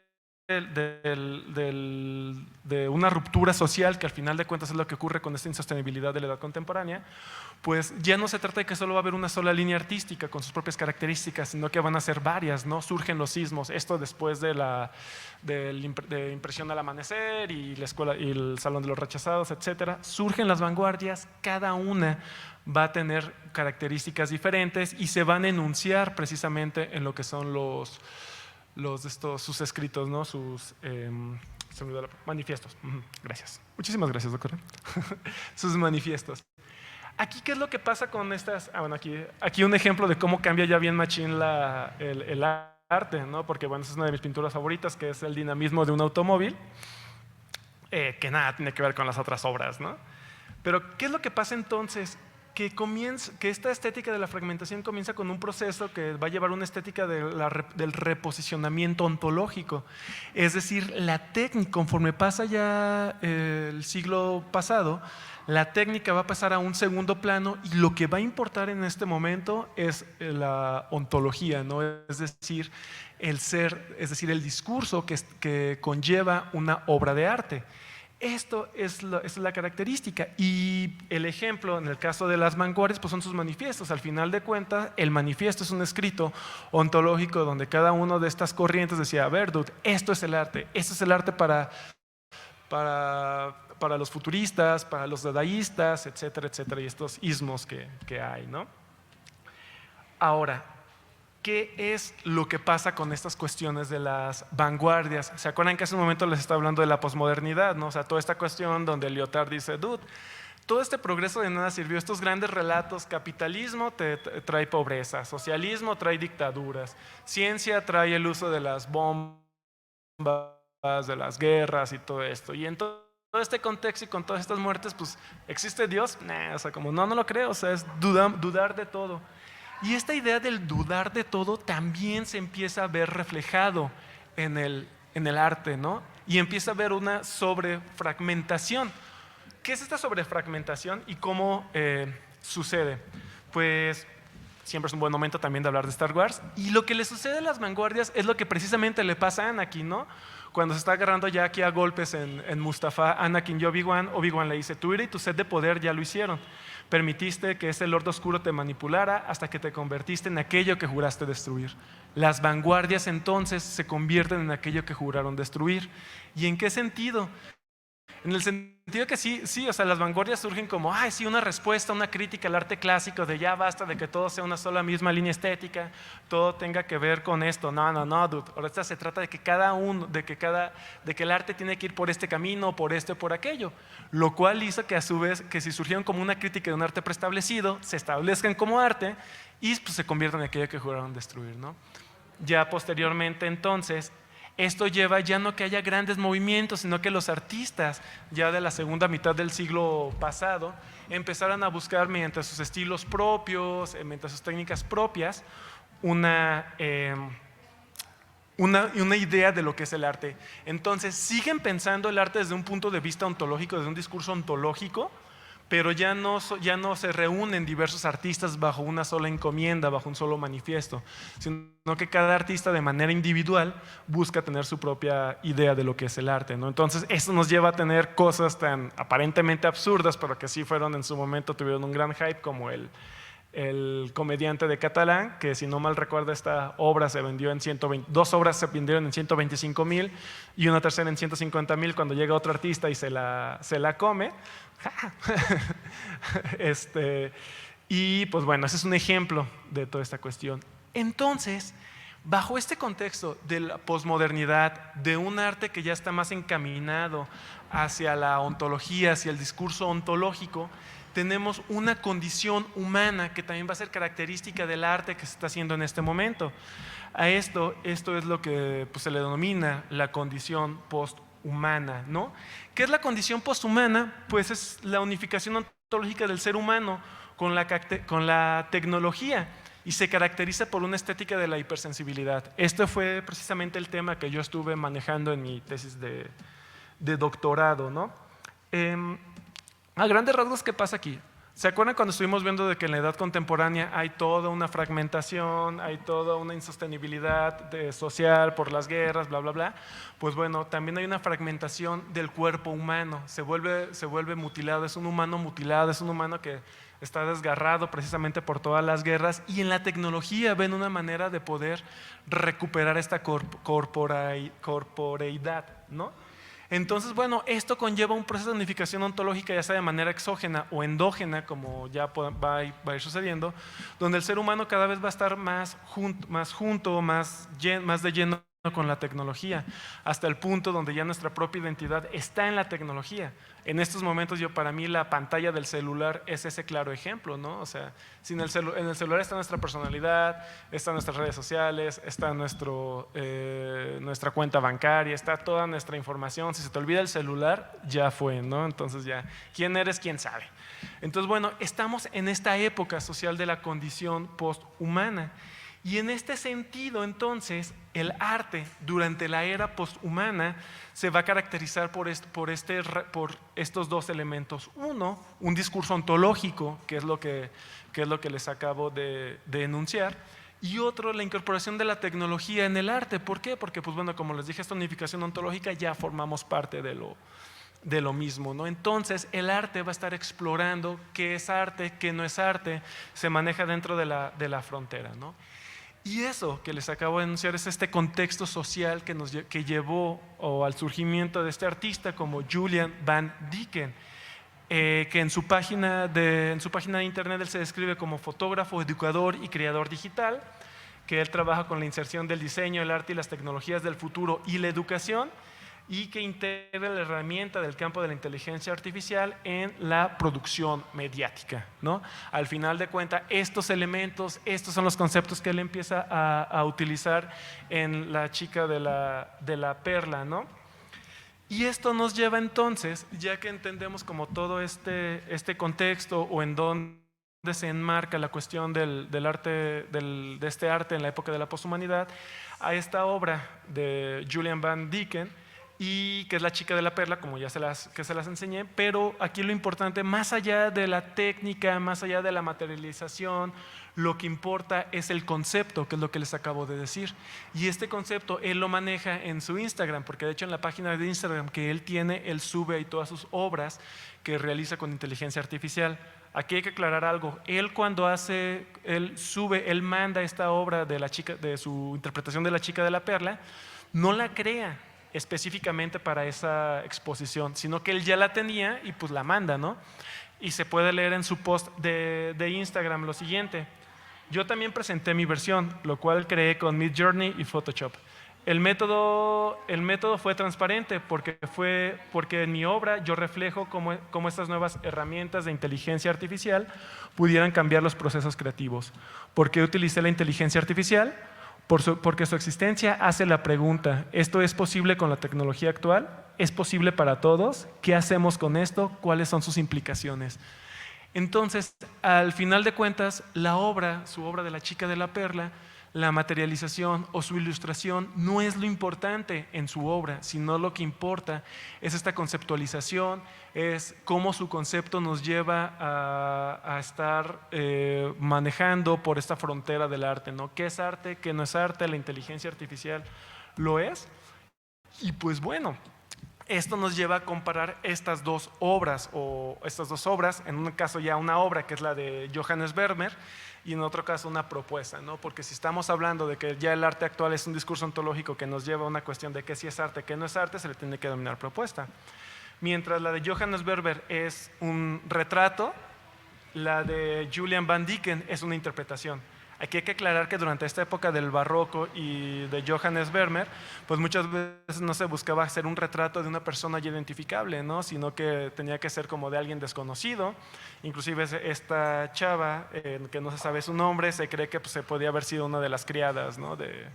una ruptura social, que al final de cuentas es lo que ocurre con esta insostenibilidad de la edad contemporánea, pues ya no se trata de que solo va a haber una sola línea artística con sus propias características, sino que van a ser varias, ¿no? Surgen los sismos, esto después de Impresión al Amanecer y la escuela y el Salón de los Rechazados, etcétera. Surgen las vanguardias, cada una va a tener características diferentes y se van a enunciar precisamente en lo que son sus escritos, ¿no? Sus manifiestos. Gracias. Muchísimas gracias, doctor. Sus manifiestos. Aquí, ¿qué es lo que pasa con estas? Bueno, aquí un ejemplo de cómo cambia ya bien machín el arte, ¿no? Porque bueno, esa es una de mis pinturas favoritas, que es el dinamismo de un automóvil, que nada tiene que ver con las otras obras, ¿no? Pero, ¿qué es lo que pasa entonces? Que esta estética de la fragmentación comienza con un proceso que va a llevar una estética del reposicionamiento ontológico. Es decir, la técnica, conforme pasa ya el siglo pasado, la técnica va a pasar a un segundo plano y lo que va a importar en este momento es la ontología, ¿no? Es decir, el ser, es decir, el discurso que conlleva una obra de arte. Esto es la característica y el ejemplo en el caso de las vanguardias pues son sus manifiestos. Al final de cuentas el manifiesto es un escrito ontológico donde cada una de estas corrientes decía, a ver, dude, esto es el arte para los futuristas, para los dadaístas, etcétera, etcétera, y estos ismos que hay, ¿no? Ahora, ¿qué es lo que pasa con estas cuestiones de las vanguardias? ¿Se acuerdan que hace un momento les estaba hablando de la posmodernidad, ¿no? O sea, toda esta cuestión donde Lyotard dice, dude, todo este progreso de nada sirvió, estos grandes relatos, capitalismo te trae pobreza, socialismo trae dictaduras, ciencia trae el uso de las bombas, de las guerras y todo esto. Y en todo este contexto y con todas estas muertes, pues, ¿existe Dios? Nah, o sea, como no lo creo, o sea, es dudar de todo. Y esta idea del dudar de todo también se empieza a ver reflejado en el arte, ¿no? Y empieza a haber una sobrefragmentación. ¿Qué es esta sobrefragmentación y cómo sucede? Pues siempre es un buen momento también de hablar de Star Wars. Y lo que le sucede a las vanguardias es lo que precisamente le pasa a Anakin, ¿no? Cuando se está agarrando ya aquí a golpes en Mustafá, Anakin y Obi-Wan le dice, tu ira y tu sed de poder ya lo hicieron. Permitiste que ese Lord Oscuro te manipulara hasta que te convertiste en aquello que juraste destruir. Las vanguardias entonces se convierten en aquello que juraron destruir. ¿Y en qué sentido? En el sentido que sí, o sea, las vanguardias surgen como, sí, una respuesta, una crítica al arte clásico de ya basta de que todo sea una sola misma línea estética, todo tenga que ver con esto. No, dude. Ahora se trata de que de que el arte tiene que ir por este camino, por este o por aquello. Lo cual hizo que a su vez, que si surgieron como una crítica de un arte preestablecido, se establezcan como arte y pues, se conviertan en aquello que juraron destruir, ¿no? Ya posteriormente entonces, esto lleva ya no que haya grandes movimientos, sino que los artistas ya de la segunda mitad del siglo pasado empezaron a buscar mediante sus estilos propios, mediante sus técnicas propias, una idea de lo que es el arte. Entonces siguen pensando el arte desde un punto de vista ontológico, desde un discurso ontológico, pero ya no se reúnen diversos artistas bajo una sola encomienda, bajo un solo manifiesto, sino que cada artista de manera individual busca tener su propia idea de lo que es el arte, ¿no? Entonces eso nos lleva a tener cosas tan aparentemente absurdas, pero que sí fueron en su momento, tuvieron un gran hype, como el comediante de Catalán, que si no mal recuerdo esta obra se vendió en 120, 2 obras se vendieron en 125,000 y una tercera en 150,000 cuando llega otro artista y se la come. Y pues bueno, ese es un ejemplo de toda esta cuestión. Entonces, bajo este contexto de la posmodernidad, de un arte que ya está más encaminado hacia la ontología, hacia el discurso ontológico, tenemos una condición humana que también va a ser característica del arte que se está haciendo en este momento. A esto es lo que pues, se le denomina la condición posthumana, ¿no? ¿Qué es la condición posthumana? Pues es la unificación ontológica del ser humano con la tecnología y se caracteriza por una estética de la hipersensibilidad. Este fue precisamente el tema que yo estuve manejando en mi tesis de doctorado, ¿no? A grandes rasgos, ¿qué pasa aquí? ¿Se acuerdan cuando estuvimos viendo de que en la edad contemporánea hay toda una fragmentación, hay toda una insostenibilidad social por las guerras, bla, bla, bla? Pues bueno, también hay una fragmentación del cuerpo humano, se vuelve mutilado, es un humano mutilado, es un humano que está desgarrado precisamente por todas las guerras, y en la tecnología ven una manera de poder recuperar esta corporeidad, ¿no? Entonces, bueno, esto conlleva un proceso de unificación ontológica, ya sea de manera exógena o endógena, como ya va a ir sucediendo, donde el ser humano cada vez va a estar más junto, más de lleno con la tecnología, hasta el punto donde ya nuestra propia identidad está en la tecnología. En estos momentos, para mí la pantalla del celular es ese claro ejemplo, ¿no? O sea, en el celular está nuestra personalidad, están nuestras redes sociales, está nuestra cuenta bancaria, está toda nuestra información. Si se te olvida el celular, ya fue, ¿no? Entonces ya, ¿quién eres? ¿Quién sabe? Entonces, bueno, estamos en esta época social de la condición posthumana. Y en este sentido, entonces, el arte durante la era posthumana se va a caracterizar por estos dos elementos. Uno, un discurso ontológico, que es lo que les acabo de enunciar, y otro, la incorporación de la tecnología en el arte. ¿Por qué? Porque, pues bueno, como les dije, esta unificación ontológica ya formamos parte de lo mismo, ¿no? Entonces el arte va a estar explorando qué es arte, qué no es arte, se maneja dentro de la frontera, ¿no? Y eso que les acabo de anunciar es este contexto social que llevó al surgimiento de este artista como Julian Van Dieken, que en su página de internet él se describe como fotógrafo, educador y creador digital, que él trabaja con la inserción del diseño, el arte y las tecnologías del futuro y la educación, y que integra la herramienta del campo de la inteligencia artificial en la producción mediática, ¿no? Al final de cuentas, estos elementos, estos son los conceptos que él empieza a utilizar en La chica de la perla, ¿no? Y esto nos lleva entonces, ya que entendemos como todo este contexto o en donde se enmarca la cuestión del arte, de este arte en la época de la poshumanidad, a esta obra de Julian Van Dieken, y que es La chica de la perla, como ya se las enseñé, pero aquí lo importante, más allá de la técnica, más allá de la materialización, lo que importa es el concepto, que es lo que les acabo de decir. Y este concepto él lo maneja en su Instagram, porque de hecho en la página de Instagram que él tiene, él sube ahí todas sus obras que realiza con inteligencia artificial. Aquí hay que aclarar algo, él cuando él manda esta obra de su interpretación de La chica de la perla, no la crea específicamente para esa exposición, sino que él ya la tenía y pues la manda, ¿no? Y se puede leer en su post de Instagram lo siguiente: yo también presenté mi versión, lo cual creé con Midjourney y Photoshop. El método fue transparente porque en mi obra yo reflejo cómo estas nuevas herramientas de inteligencia artificial pudieran cambiar los procesos creativos. ¿Por qué utilicé la inteligencia artificial? Porque su existencia hace la pregunta: ¿esto es posible con la tecnología actual? ¿Es posible para todos? ¿Qué hacemos con esto? ¿Cuáles son sus implicaciones? Entonces, al final de cuentas, su obra de La chica de la perla, la materialización o su ilustración no es lo importante en su obra, sino lo que importa es esta conceptualización, es cómo su concepto nos lleva a estar manejando por esta frontera del arte, ¿no? ¿Qué es arte? ¿Qué no es arte? La inteligencia artificial lo es. Y pues bueno, Esto nos lleva a comparar estas dos obras, en un caso ya una obra que es la de Johannes Vermeer y en otro caso una propuesta, ¿no? Porque si estamos hablando de que ya el arte actual es un discurso ontológico que nos lleva a una cuestión de qué sí es arte, qué no es arte, se le tiene que denominar propuesta. Mientras la de Johannes Vermeer es un retrato, la de Julian Van Dyken es una interpretación. Aquí hay que aclarar que durante esta época del barroco y de Johannes Vermeer, pues muchas veces no se buscaba hacer un retrato de una persona ya identificable, ¿no? Sino que tenía que ser como de alguien desconocido. Inclusive esta chava, que no se sabe su nombre, se cree que pues, se podía haber sido una de las criadas, ¿no? de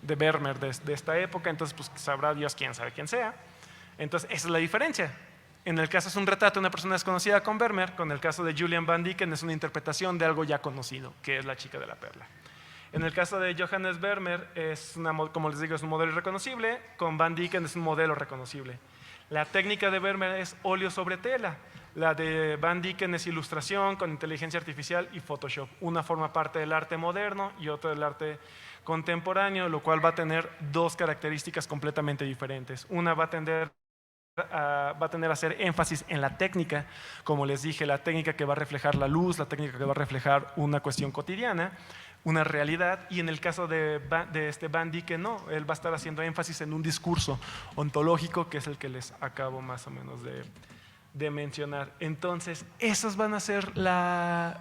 Vermeer de esta época, entonces pues sabrá Dios quién sabe quién sea. Entonces esa es la diferencia. En el caso es un retrato de una persona desconocida con Vermeer, con el caso de Julian Van Dyken es una interpretación de algo ya conocido, que es la chica de la perla. En el caso de Johannes Vermeer, como les digo, es un modelo irreconocible, con Van Dyken es un modelo reconocible. La técnica de Vermeer es óleo sobre tela, la de Van Dyken es ilustración con inteligencia artificial y Photoshop. Una forma parte del arte moderno y otra del arte contemporáneo, lo cual va a tener dos características completamente diferentes. Una va a tender a hacer énfasis en la técnica, como les dije, la técnica que va a reflejar la luz, la técnica que va a reflejar una cuestión cotidiana, una realidad, y en el caso de Van Dyken no, él va a estar haciendo énfasis en un discurso ontológico que es el que les acabo más o menos de mencionar. Entonces, esas van a ser la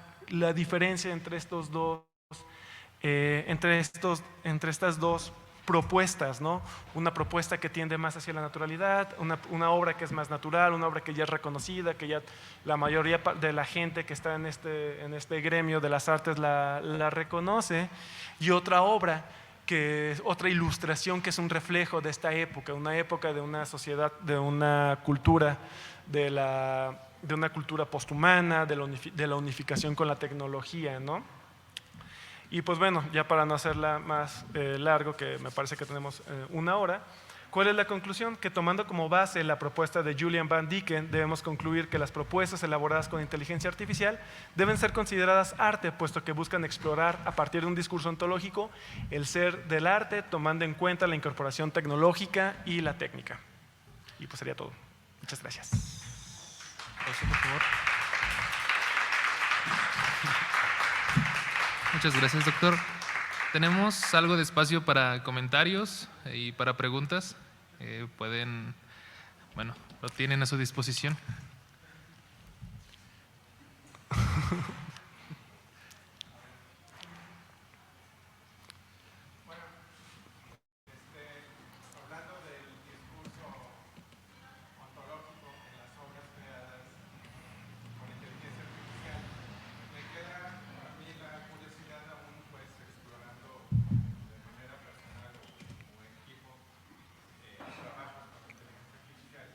diferencia entre estos dos, entre estas dos propuestas, ¿no? Una propuesta que tiende más hacia la naturalidad, una obra que es más natural, una obra que ya es reconocida, que ya la mayoría de la gente que está en este gremio de las artes la reconoce, y otra obra que es otra ilustración que es un reflejo de esta época, una época de una sociedad, de una cultura, de una cultura posthumana, de la unificación con la tecnología, ¿no? Y pues bueno, ya para no hacerla más largo, que me parece que tenemos una hora, ¿cuál es la conclusión? Que tomando como base la propuesta de Julian Van Dyken, debemos concluir que las propuestas elaboradas con inteligencia artificial deben ser consideradas arte, puesto que buscan explorar a partir de un discurso ontológico el ser del arte, tomando en cuenta la incorporación tecnológica y la técnica. Y pues sería todo. Muchas gracias. Eso, por favor. Muchas gracias, doctor. Tenemos algo de espacio para comentarios y para preguntas. Lo tienen a su disposición. Hablando del discurso ontológico en las obras creadas con inteligencia artificial, me queda a mí la curiosidad aún pues explorando de manera personal o en equipo trabajos con inteligencia artificial.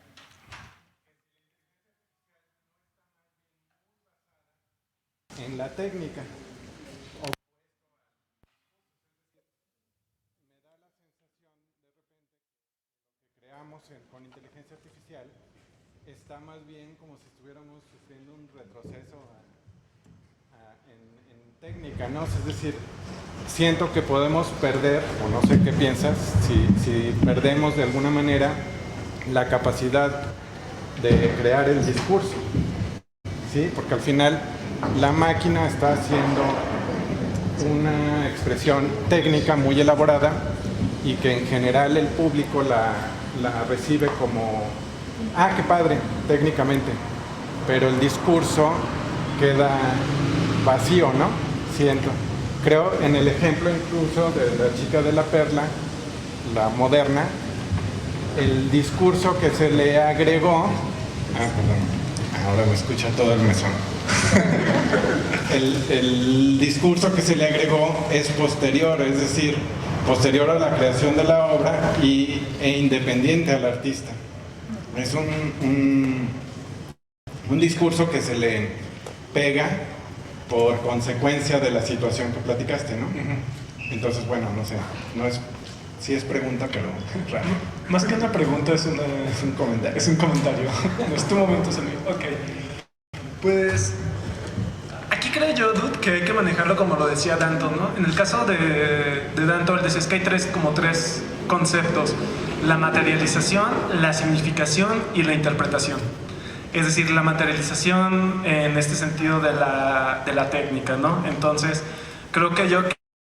En la técnica. Con inteligencia artificial está más bien como si estuviéramos sufriendo un retroceso en técnica, ¿no? Es decir, siento que podemos perder, o no sé qué piensas, si perdemos de alguna manera la capacidad de crear el discurso, ¿sí? Porque al final la máquina está haciendo una expresión técnica muy elaborada y que en general el público la recibe como, ah, qué padre, técnicamente, pero el discurso queda vacío, ¿no? Siento. Creo en el ejemplo incluso de la chica de la perla, la moderna, el discurso que se le agregó, ahora me escucha todo el mesón. El discurso que se le agregó es posterior, es decir, posterior a la creación de la obra e independiente al artista. Es un discurso que se le pega por consecuencia de la situación que platicaste, ¿no? Entonces, bueno, no sé, sí es pregunta, pero raro. Más que una pregunta es un comentario. Es un comentario. No es tu momento, Samir. Ok. Pues aquí creo yo, Dude, que hay que manejarlo como lo decía Danton, ¿no? En el caso de Danton, él decía que hay tres conceptos. la materialización, la significación y la interpretación. Es decir, la materialización en este sentido de la técnica, ¿no? Entonces, creo que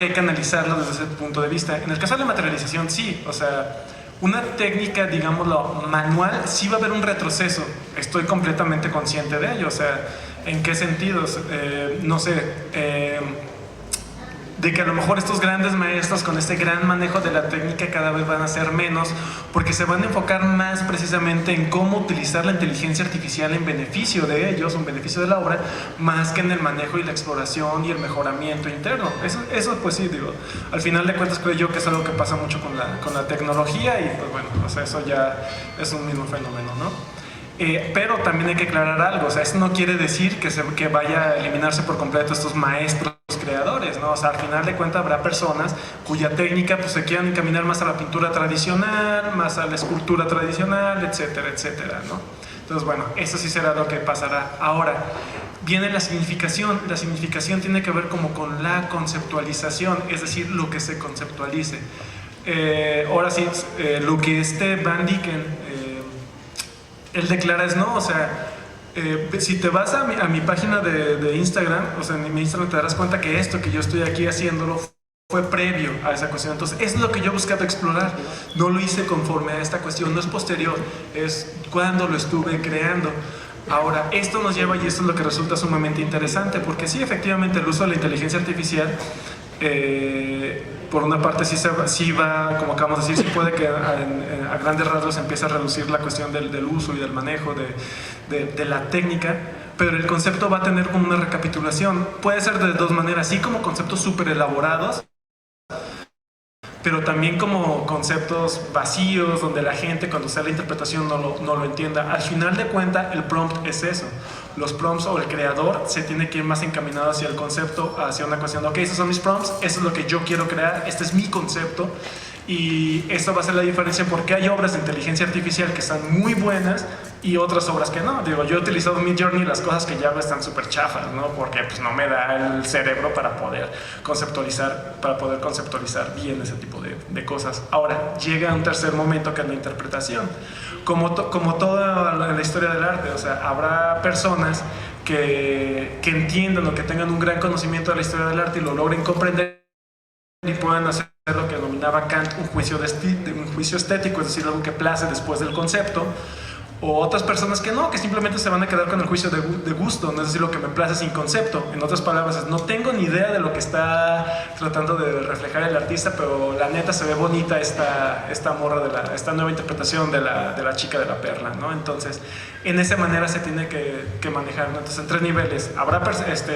hay que analizarlo desde ese punto de vista. En el caso de la materialización, sí, o sea, una técnica, digámoslo, manual, sí va a haber un retroceso. Estoy completamente consciente de ello. O sea, ¿en qué sentidos? No sé, de que a lo mejor estos grandes maestros con este gran manejo de la técnica cada vez van a ser menos, porque se van a enfocar más precisamente en cómo utilizar la inteligencia artificial en beneficio de ellos, en beneficio de la obra, más que en el manejo y la exploración y el mejoramiento interno. Eso pues sí, digo, al final de cuentas creo yo que es algo que pasa mucho con la tecnología y pues bueno, o sea, eso ya es un mismo fenómeno, ¿no? Pero también hay que aclarar algo, o sea, eso no quiere decir que vaya a eliminarse por completo estos maestros creadores, ¿no? O sea, al final de cuentas habrá personas cuya técnica pues se quieran encaminar más a la pintura tradicional, más a la escultura tradicional, etcétera, etcétera, ¿no? Entonces, bueno, eso sí será lo que pasará. Ahora, viene la significación. La significación tiene que ver como con la conceptualización, es decir, lo que se conceptualice. Ahora sí, lo que Van Dicken él declara es no, o sea, si te vas a mi página de Instagram, o sea, en mi Instagram te darás cuenta que esto que yo estoy aquí haciéndolo fue previo a esa cuestión. Entonces, es lo que yo buscaba explorar. No lo hice conforme a esta cuestión, no es posterior, es cuando lo estuve creando. Ahora, esto nos lleva, y esto es lo que resulta sumamente interesante, porque sí, efectivamente, el uso de la inteligencia artificial por una parte sí va, como acabamos de decir, sí puede que a grandes rasgos empiece a reducir la cuestión del uso y del manejo de la técnica, pero el concepto va a tener como una recapitulación. Puede ser de dos maneras, sí como conceptos súper elaborados, pero también como conceptos vacíos, donde la gente cuando sea la interpretación no lo entienda. Al final de cuentas, el prompt es eso. Los prompts o el creador se tiene que ir más encaminado hacia el concepto, hacia una cuestión de, ok, esos son mis prompts, eso es lo que yo quiero crear, este es mi concepto. Y esto va a ser la diferencia porque hay obras de inteligencia artificial que están muy buenas y otras obras que no. Digo, yo he utilizado Midjourney y las cosas que ya hago están súper chafas, ¿no? Porque pues, no me da el cerebro para poder conceptualizar bien ese tipo de cosas. Ahora, llega un tercer momento que es la interpretación. Como toda la historia del arte, o sea, habrá personas que entiendan o que tengan un gran conocimiento de la historia del arte y lo logren comprender y puedan hacer lo que denominaba Kant un juicio estético, es decir, algo que place después del concepto, o otras personas que no, que simplemente se van a quedar con el juicio de gusto, no es decir, lo que me place sin concepto. En otras palabras, no tengo ni idea de lo que está tratando de reflejar el artista, pero la neta se ve bonita esta morra, esta nueva interpretación de la chica de la perla, ¿no? Entonces, en esa manera se tiene que manejar, ¿no? Entonces, en tres niveles. Habrá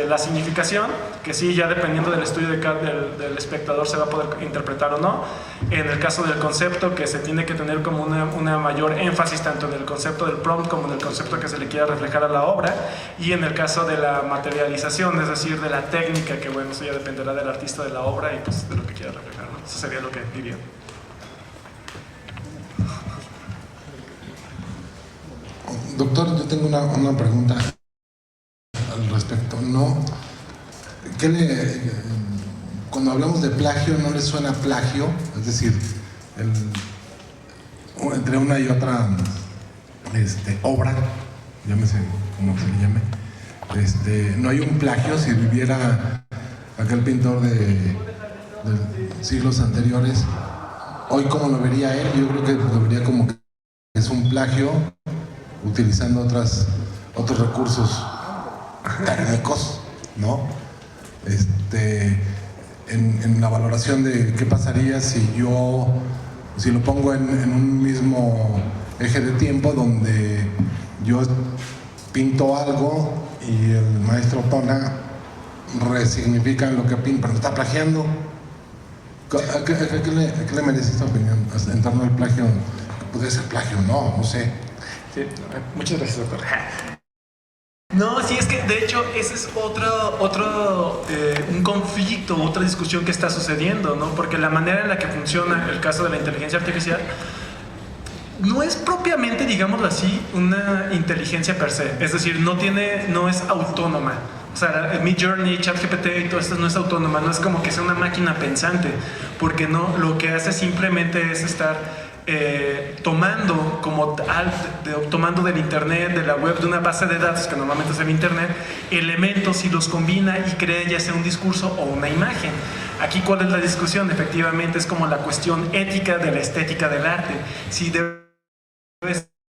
la significación, que sí, ya dependiendo del estudio del espectador se va a poder interpretar o no. En el caso del concepto, que se tiene que tener como una mayor énfasis tanto en el concepto del prompt como en el concepto que se le quiera reflejar a la obra, y en el caso de la materialización, es decir, de la técnica, que bueno, eso ya dependerá del artista de la obra y pues de lo que quiera reflejar, ¿no? Eso sería lo que diría. Doctor, yo tengo una pregunta al respecto. ¿No? Cuando hablamos de plagio, ¿no le suena plagio? Es decir, entre una y otra obra, llámese como se le llame, no hay un plagio. Si viviera aquel pintor de siglos anteriores, hoy ¿cómo lo vería él? Yo creo que lo vería como que es un plagio utilizando otros recursos técnicos, ¿no? En la valoración de qué pasaría si lo pongo en un mismo eje de tiempo donde yo pinto algo y el maestro Tona resignifica lo que pinta, pero me está plagiando. ¿A qué le merece esta opinión en torno al plagio? ¿Puede ser plagio? No sé. Sí, muchas gracias, doctor. No, sí, es que de hecho ese es un conflicto, otra discusión que está sucediendo, ¿no? Porque la manera en la que funciona el caso de la inteligencia artificial no es propiamente, digámoslo así, una inteligencia per se. Es decir, no es autónoma. O sea, Midjourney, ChatGPT y todo esto no es autónoma, no es como que sea una máquina pensante, porque no, lo que hace simplemente es estar tomando del internet, de la web, de una base de datos que normalmente es el internet, elementos y los combina y crea ya sea un discurso o una imagen. Aquí, ¿cuál es la discusión? Efectivamente es como la cuestión ética de la estética del arte, si debe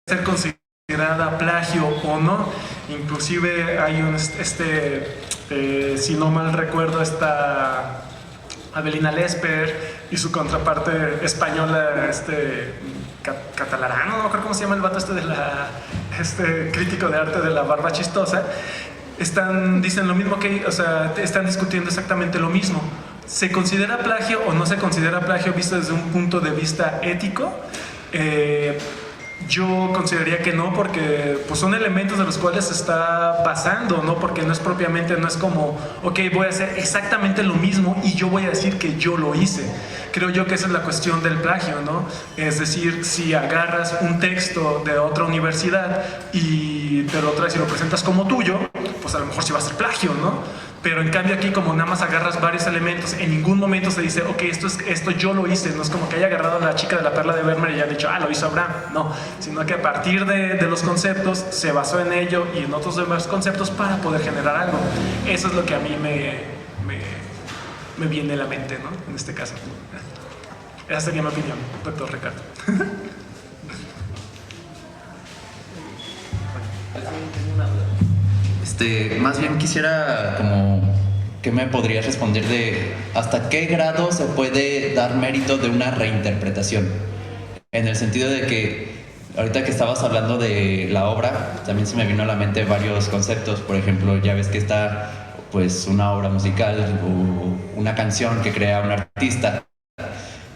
ser considerada plagio o no. Inclusive hay un, si no mal recuerdo, está Avelina Lesper y su contraparte española, Catalarano, no creo cómo se llama el vato crítico de arte de la barba chistosa, dicen lo mismo que, o sea, están discutiendo exactamente lo mismo. ¿Se considera plagio o no se considera plagio visto desde un punto de vista ético? Yo consideraría que no, porque pues, son elementos de los cuales se está basando, ¿no? Porque no es propiamente, no es como, ok, voy a hacer exactamente lo mismo y yo voy a decir que yo lo hice. Creo yo que esa es la cuestión del plagio, ¿no? Es decir, si agarras un texto de otra universidad y te lo traes y lo presentas como tuyo, pues a lo mejor sí va a ser plagio, ¿no? Pero en cambio aquí, como nada más agarras varios elementos, en ningún momento se dice, ok, esto yo lo hice. No es como que haya agarrado a la chica de la perla de Vermeer y haya dicho, lo hizo Abraham. No, sino que a partir de los conceptos se basó en ello y en otros demás conceptos para poder generar algo. Eso es lo que a mí me viene a la mente, ¿no? En este caso. Esa sería mi opinión, doctor Ricardo. Más bien quisiera como que me podrías responder de hasta qué grado se puede dar mérito de una reinterpretación, en el sentido de que ahorita que estabas hablando de la obra también se me vino a la mente varios conceptos. Por ejemplo, ya ves que está pues una obra musical o una canción que crea un artista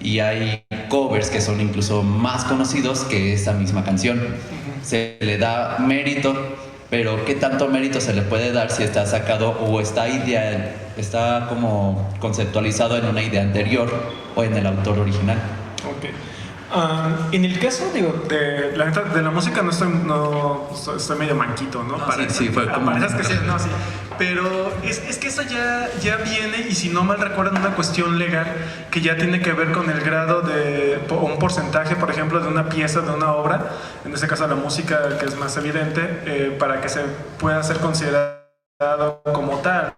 y hay covers que son incluso más conocidos que esa misma canción. Se le da mérito, pero ¿qué tanto mérito se le puede dar si está sacado o está como conceptualizado en una idea anterior o en el autor original? Ok. En el caso, digo, de la música estoy medio manquito, ¿no? Sí, fue como... Pareces que sí, no, sí. Pero es que eso ya viene, y si no mal recuerdan, una cuestión legal que ya tiene que ver con el grado o un porcentaje, por ejemplo, de una pieza, de una obra, en este caso la música, que es más evidente, para que se pueda ser considerado como tal,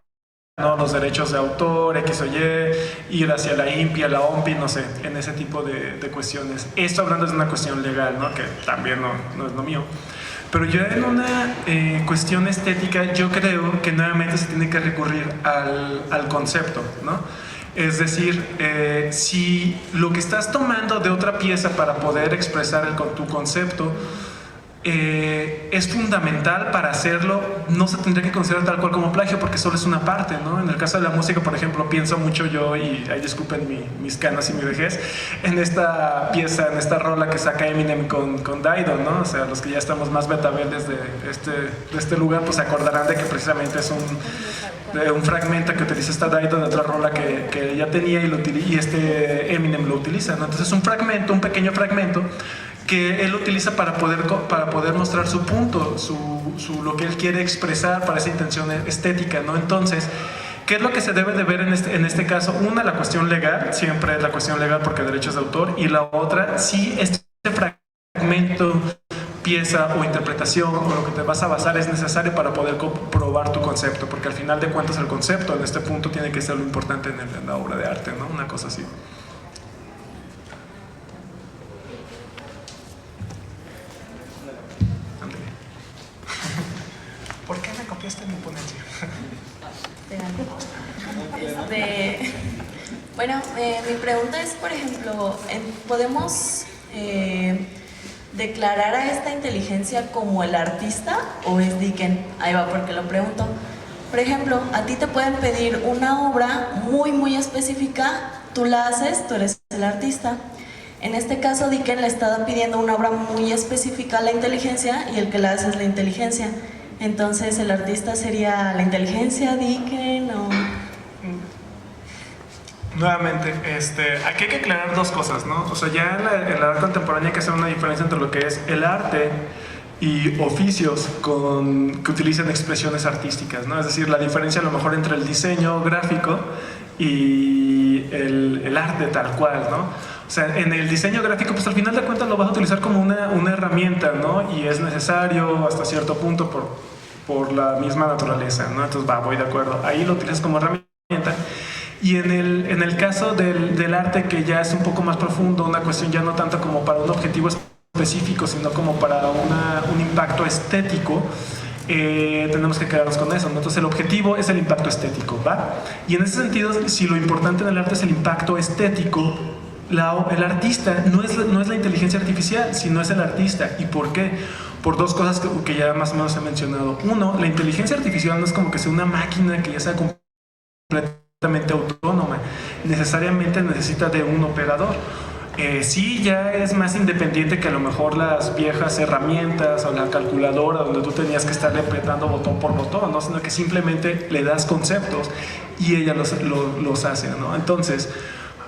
¿no? Los derechos de autor, X o Y, ir hacia la INPI, a la OMPI, no sé, en ese tipo de cuestiones. Esto hablando es una cuestión legal, ¿no? Que también no es lo mío. Pero ya en una cuestión estética, yo creo que nuevamente se tiene que recurrir al concepto, ¿no? Es decir, si lo que estás tomando de otra pieza para poder expresar tu concepto es fundamental para hacerlo, no se tendría que considerar tal cual como plagio, porque solo es una parte, ¿no? En el caso de la música, por ejemplo, pienso mucho yo, y ahí disculpen mis canas y mi vejez, en esta pieza, en esta rola que saca Eminem con Dido, ¿no? O sea, los que ya estamos más betaverdes de este lugar, pues se acordarán de que precisamente es un fragmento que utiliza esta Dido de otra rola que ya tenía y Eminem lo utiliza, ¿no? Entonces es un fragmento, un pequeño fragmento que él utiliza para poder mostrar su punto, lo que él quiere expresar para esa intención estética, ¿no? Entonces, ¿qué es lo que se debe de ver en este caso? Una, la cuestión legal, siempre es la cuestión legal porque derechos de autor, y la otra, si este fragmento, pieza o interpretación o lo que te vas a basar es necesario para poder probar tu concepto, porque al final de cuentas el concepto en este punto tiene que ser lo importante en la obra de arte, ¿no? Una cosa así. ¿Por qué me copiaste mi ponencia? Bueno, mi pregunta es, por ejemplo, ¿podemos declarar a esta inteligencia como el artista o es Dickens? Ahí va porque lo pregunto. Por ejemplo, a ti te pueden pedir una obra muy, muy específica, tú la haces, tú eres el artista. En este caso, Dickens le está pidiendo una obra muy específica a la inteligencia y el que la hace es la inteligencia. Entonces, ¿el artista sería la inteligencia, Dickens o...? Nuevamente, aquí hay que aclarar dos cosas, ¿no? O sea, ya en la arte contemporánea hay que hacer una diferencia entre lo que es el arte y oficios que utilizan expresiones artísticas, ¿no? Es decir, la diferencia a lo mejor entre el diseño gráfico y el arte tal cual, ¿no? O sea, en el diseño gráfico, pues al final de cuentas lo vas a utilizar como una herramienta, ¿no? Y es necesario hasta cierto punto por la misma naturaleza, ¿no? Entonces, voy de acuerdo. Ahí lo utilizas como herramienta. Y en el caso del arte, que ya es un poco más profundo, una cuestión ya no tanto como para un objetivo específico, sino como para un impacto estético, tenemos que quedarnos con eso, ¿no? Entonces el objetivo es el impacto estético, ¿va? Y en ese sentido, si lo importante en el arte es el impacto estético, el artista no es la inteligencia artificial, sino es el artista. ¿Y por qué? Por dos cosas que ya más o menos he mencionado. Uno, la inteligencia artificial no es como que sea una máquina que ya sea completamente autónoma, necesariamente necesita de un operador. Sí, ya es más independiente que a lo mejor las viejas herramientas o la calculadora donde tú tenías que estarle apretando botón por botón, ¿no? Sino que simplemente le das conceptos y ella los hace, ¿no? Entonces,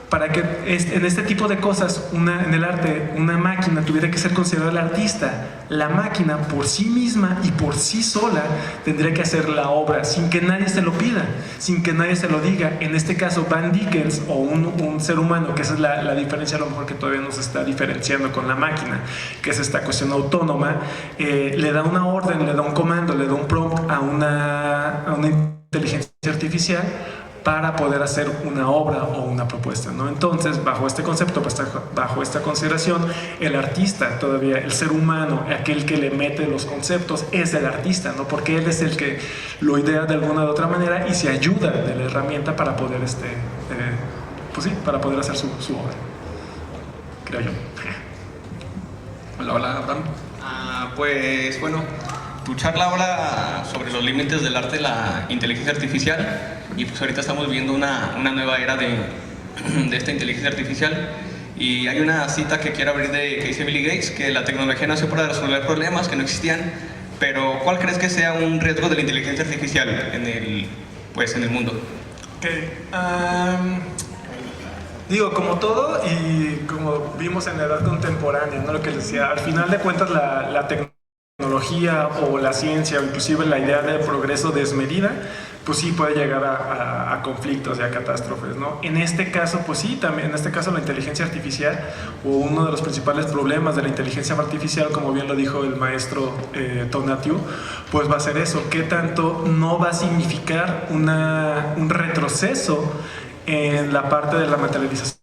para que en este tipo de cosas, en el arte, una máquina tuviera que ser considerada el artista, la máquina por sí misma y por sí sola tendría que hacer la obra sin que nadie se lo pida, sin que nadie se lo diga. En este caso, Van Dickens o un ser humano, que esa es la diferencia a lo mejor que todavía nos está diferenciando con la máquina, que es esta cuestión autónoma, le da una orden, le da un comando, le da un prompt a una inteligencia artificial para poder hacer una obra o una propuesta, ¿no? Entonces, bajo este concepto, bajo esta consideración, el artista, todavía el ser humano, aquel que le mete los conceptos, es el artista, ¿no? Porque él es el que lo idea de alguna u otra manera y se ayuda de la herramienta para poder, pues sí, para poder hacer su obra, creo yo. Hola, Abraham. Pues bueno, tu charla habla sobre los límites del arte de la inteligencia artificial, y pues ahorita estamos viviendo una nueva era de esta inteligencia artificial, y hay una cita que quiero abrir que dice Bill Gates, que la tecnología nació para resolver problemas que no existían, pero ¿cuál crees que sea un riesgo de la inteligencia artificial en el mundo? Digo, como todo y como vimos en la edad contemporánea, ¿no? Lo que les decía, al final de cuentas la tecnología o la ciencia o inclusive la idea de progreso desmedida, pues sí puede llegar a conflictos y a catástrofes, ¿no? En este caso, pues sí, también en este caso la inteligencia artificial, o uno de los principales problemas de la inteligencia artificial, como bien lo dijo el maestro Tonatiuh, pues va a ser eso, qué tanto no va a significar un retroceso en la parte de la materialización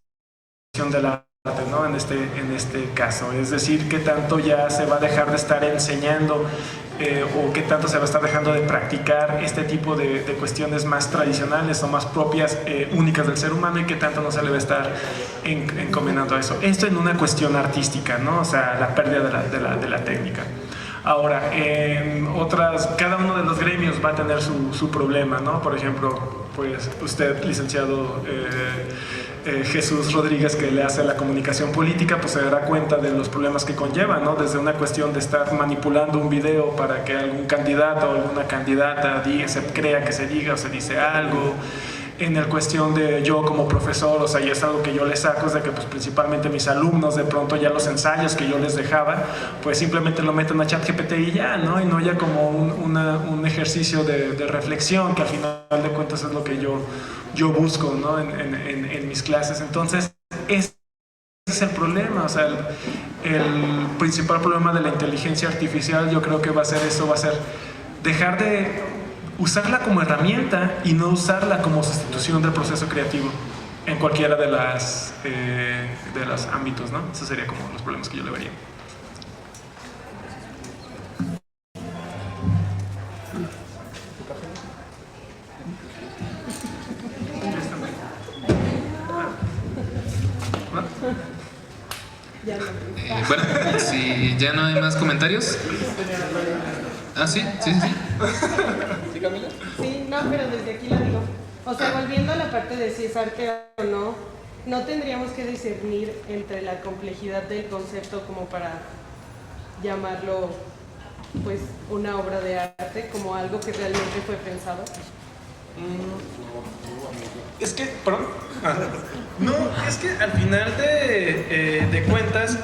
de la arte, ¿no? En este caso, es decir, qué tanto ya se va a dejar de estar enseñando o qué tanto se va a estar dejando de practicar este tipo de cuestiones más tradicionales o más propias, únicas del ser humano, y qué tanto no se le va a estar encomendando a eso. Esto en una cuestión artística, ¿no? O sea, la pérdida de la técnica. Ahora, cada uno de los gremios va a tener su problema, ¿no? Por ejemplo, pues usted, licenciado Jesús Rodríguez, que le hace la comunicación política, pues se dará cuenta de los problemas que conlleva, ¿no? Desde una cuestión de estar manipulando un video para que algún candidato o alguna candidata se crea que se diga o se dice algo. En la cuestión de yo como profesor, o sea, y es algo que yo les saco, es de que pues principalmente mis alumnos, de pronto ya los ensayos que yo les dejaba, pues simplemente lo meten a ChatGPT y ya, ¿no? Y no ya como un ejercicio de reflexión, que al final de cuentas es lo que yo busco, ¿no? En mis clases. Entonces, ese es el problema, o sea, el principal problema de la inteligencia artificial, yo creo que va a ser eso, va a ser dejar de usarla como herramienta y no usarla como sustitución del proceso creativo en cualquiera de los ámbitos, ¿no? Esos serían como los problemas que yo le vería. Bueno, si ya no hay más comentarios. Ah, sí. ¿Sí, Camila? Sí, no, pero desde aquí lo digo. O sea, volviendo a la parte de si es arte o no, no tendríamos que discernir entre la complejidad del concepto como para llamarlo, pues, una obra de arte, como algo que realmente fue pensado. Es que, perdón. No, es que al final de cuentas,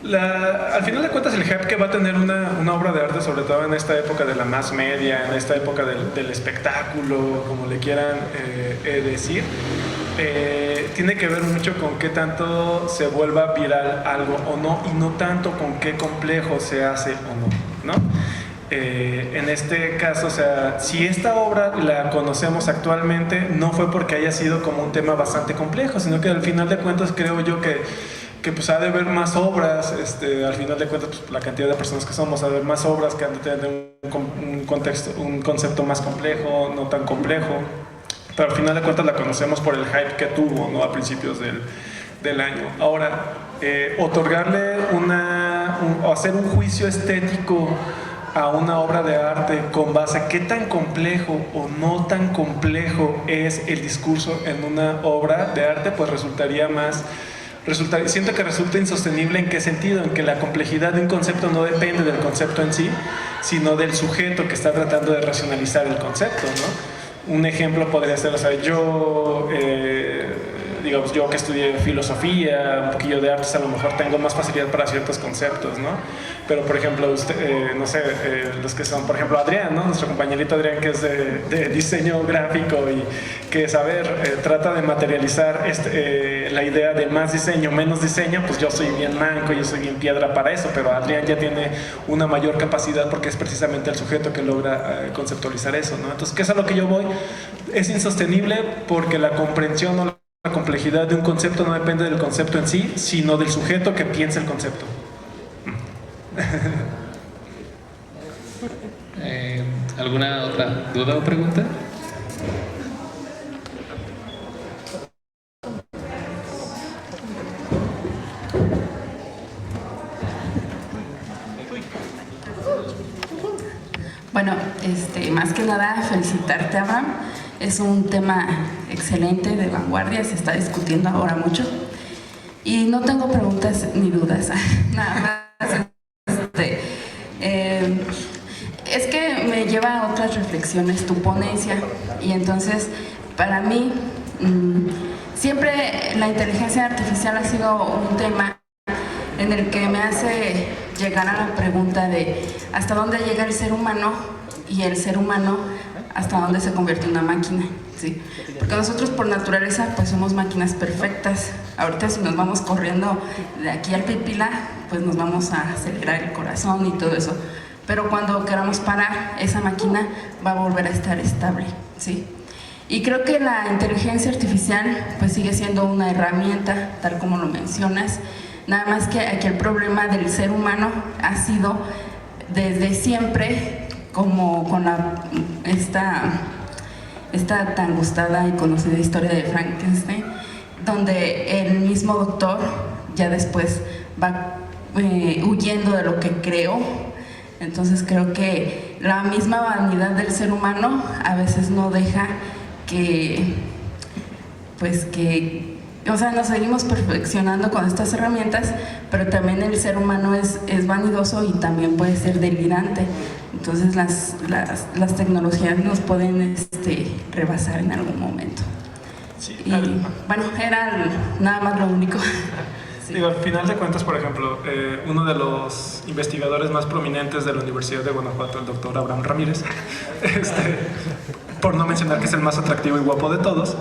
al final de cuentas el hype que va a tener una obra de arte, sobre todo en esta época de la mass media, en esta época del espectáculo, como le quieran decir, tiene que ver mucho con qué tanto se vuelva viral algo o no, y no tanto con qué complejo se hace o no, ¿no? En este caso, o sea, si esta obra la conocemos actualmente, no fue porque haya sido como un tema bastante complejo, sino que al final de cuentas creo yo que pues ha de haber más obras, al final de cuentas pues, la cantidad de personas que somos, ha de haber más obras que han de tener un contexto, un concepto más complejo, no tan complejo, pero al final de cuentas la conocemos por el hype que tuvo, ¿no? A principios del año. Ahora, otorgarle o hacer un juicio estético a una obra de arte con base a qué tan complejo o no tan complejo es el discurso en una obra de arte, pues siento que resulta insostenible. ¿En qué sentido? En que la complejidad de un concepto no depende del concepto en sí, sino del sujeto que está tratando de racionalizar el concepto, ¿no? Un ejemplo podría ser, o sea, digamos, yo que estudié filosofía, un poquillo de artes, a lo mejor tengo más facilidad para ciertos conceptos, ¿no? Pero, por ejemplo, no sé, los que son, por ejemplo, Adrián, ¿no? Nuestro compañerito Adrián, que es de diseño gráfico y que, trata de materializar la idea de más diseño, menos diseño, pues yo soy bien manco, yo soy bien piedra para eso, pero Adrián ya tiene una mayor capacidad porque es precisamente el sujeto que logra conceptualizar eso, ¿no? Entonces, ¿qué es a lo que yo voy? Es insostenible porque la comprensión o la complejidad de un concepto no depende del concepto en sí, sino del sujeto que piensa el concepto. ¿Alguna otra duda o pregunta? Bueno, más que nada felicitarte, Abraham. Es un tema excelente, de vanguardia, se está discutiendo ahora mucho. Y no tengo preguntas ni dudas, nada más. Es que me lleva a otras reflexiones tu ponencia, y entonces para mí siempre la inteligencia artificial ha sido un tema en el que me hace llegar a la pregunta de hasta dónde llega el ser humano, y el ser humano hasta dónde se convierte en una máquina, ¿sí? Porque nosotros por naturaleza pues somos máquinas perfectas. Ahorita si nos vamos corriendo de aquí al Pipila, pues nos vamos a acelerar el corazón y todo eso. Pero cuando queramos parar, esa máquina va a volver a estar estable, ¿sí? Y creo que la inteligencia artificial pues sigue siendo una herramienta, tal como lo mencionas. Nada más que aquí el problema del ser humano ha sido desde siempre, como con esta tan gustada y conocida historia de Frankenstein, donde el mismo doctor ya después va huyendo de lo que creó. Entonces creo que la misma vanidad del ser humano a veces no deja o sea, nos seguimos perfeccionando con estas herramientas, pero también el ser humano es vanidoso y también puede ser delirante. Entonces las tecnologías nos pueden rebasar en algún momento. Sí, y bueno, era nada más lo único. Sí. Digo, al final de cuentas, por ejemplo, uno de los investigadores más prominentes de la Universidad de Guanajuato, el doctor Abraham Ramírez, por no mencionar que es el más atractivo y guapo de todos,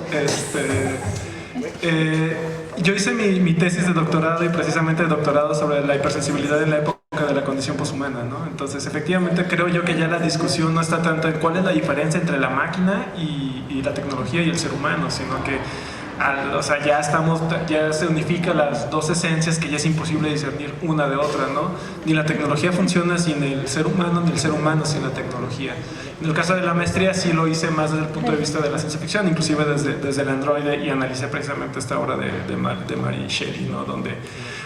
yo hice mi tesis de doctorado, y precisamente de doctorado sobre la hipersensibilidad en la época de la condición poshumana, ¿no? Entonces, efectivamente, creo yo que ya la discusión no está tanto en cuál es la diferencia entre la máquina y la tecnología y el ser humano, sino que o sea, ya se unifican las dos esencias que ya es imposible discernir una de otra, ¿no? Ni la tecnología funciona sin el ser humano, ni el ser humano sin la tecnología. En el caso de la maestría sí lo hice más desde el punto de vista de la ciencia ficción, inclusive desde el androide, y analicé precisamente esta obra de Mary Shelley, ¿no? Donde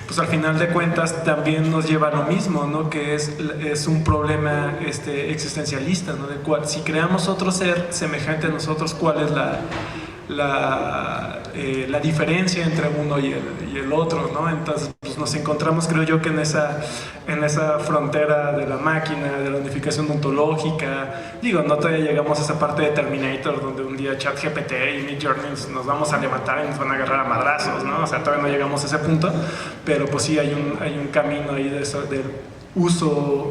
pues al final de cuentas también nos lleva a lo mismo, ¿no? Que es un problema existencialista, ¿no? De cuál, si creamos otro ser semejante a nosotros, ¿cuál es la diferencia entre uno y el otro, ¿no? Entonces pues nos encontramos, creo yo, que en esa frontera de la máquina, de la unificación ontológica. Digo, no todavía llegamos a esa parte de Terminator donde un día ChatGPT y Midjourney nos vamos a levantar y nos van a agarrar a madrazos, ¿no? O sea, todavía no llegamos a ese punto, pero pues sí hay un camino ahí del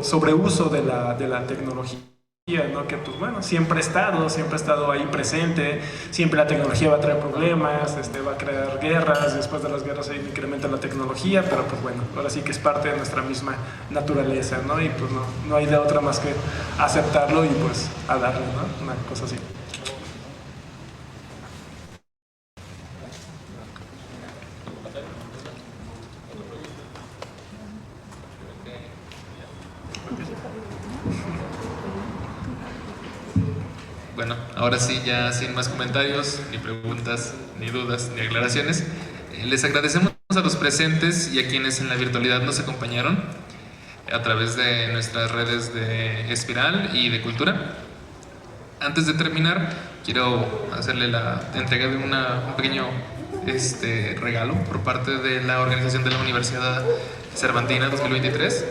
sobreуso de la tecnología. ¿no? Que pues bueno, siempre ha estado ahí presente, siempre la tecnología va a traer problemas, va a crear guerras, después de las guerras se incrementa la tecnología, pero pues bueno, ahora sí que es parte de nuestra misma naturaleza, ¿no? Y pues no hay de otra más que aceptarlo y pues a darle, ¿no? Una cosa así. Bueno, ahora sí, ya sin más comentarios, ni preguntas, ni dudas, ni aclaraciones, les agradecemos a los presentes y a quienes en la virtualidad nos acompañaron a través de nuestras redes de Espiral y de Cultura. Antes de terminar, quiero hacerle la entrega de un pequeño regalo por parte de la organización de la Universidad Cervantina 2023.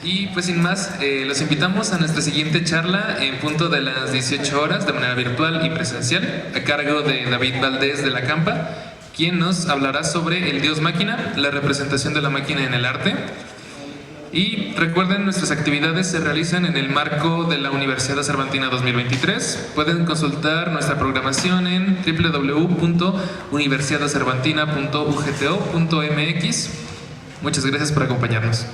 Y pues sin más, los invitamos a nuestra siguiente charla en punto de las 18 horas de manera virtual y presencial a cargo de David Valdés de la Campa, quien nos hablará sobre el Dios Máquina, la representación de la máquina en el arte. Y recuerden, nuestras actividades se realizan en el marco de la Universidad Cervantina 2023. Pueden consultar nuestra programación en www.universidadcervantina.ugto.mx. Muchas gracias por acompañarnos.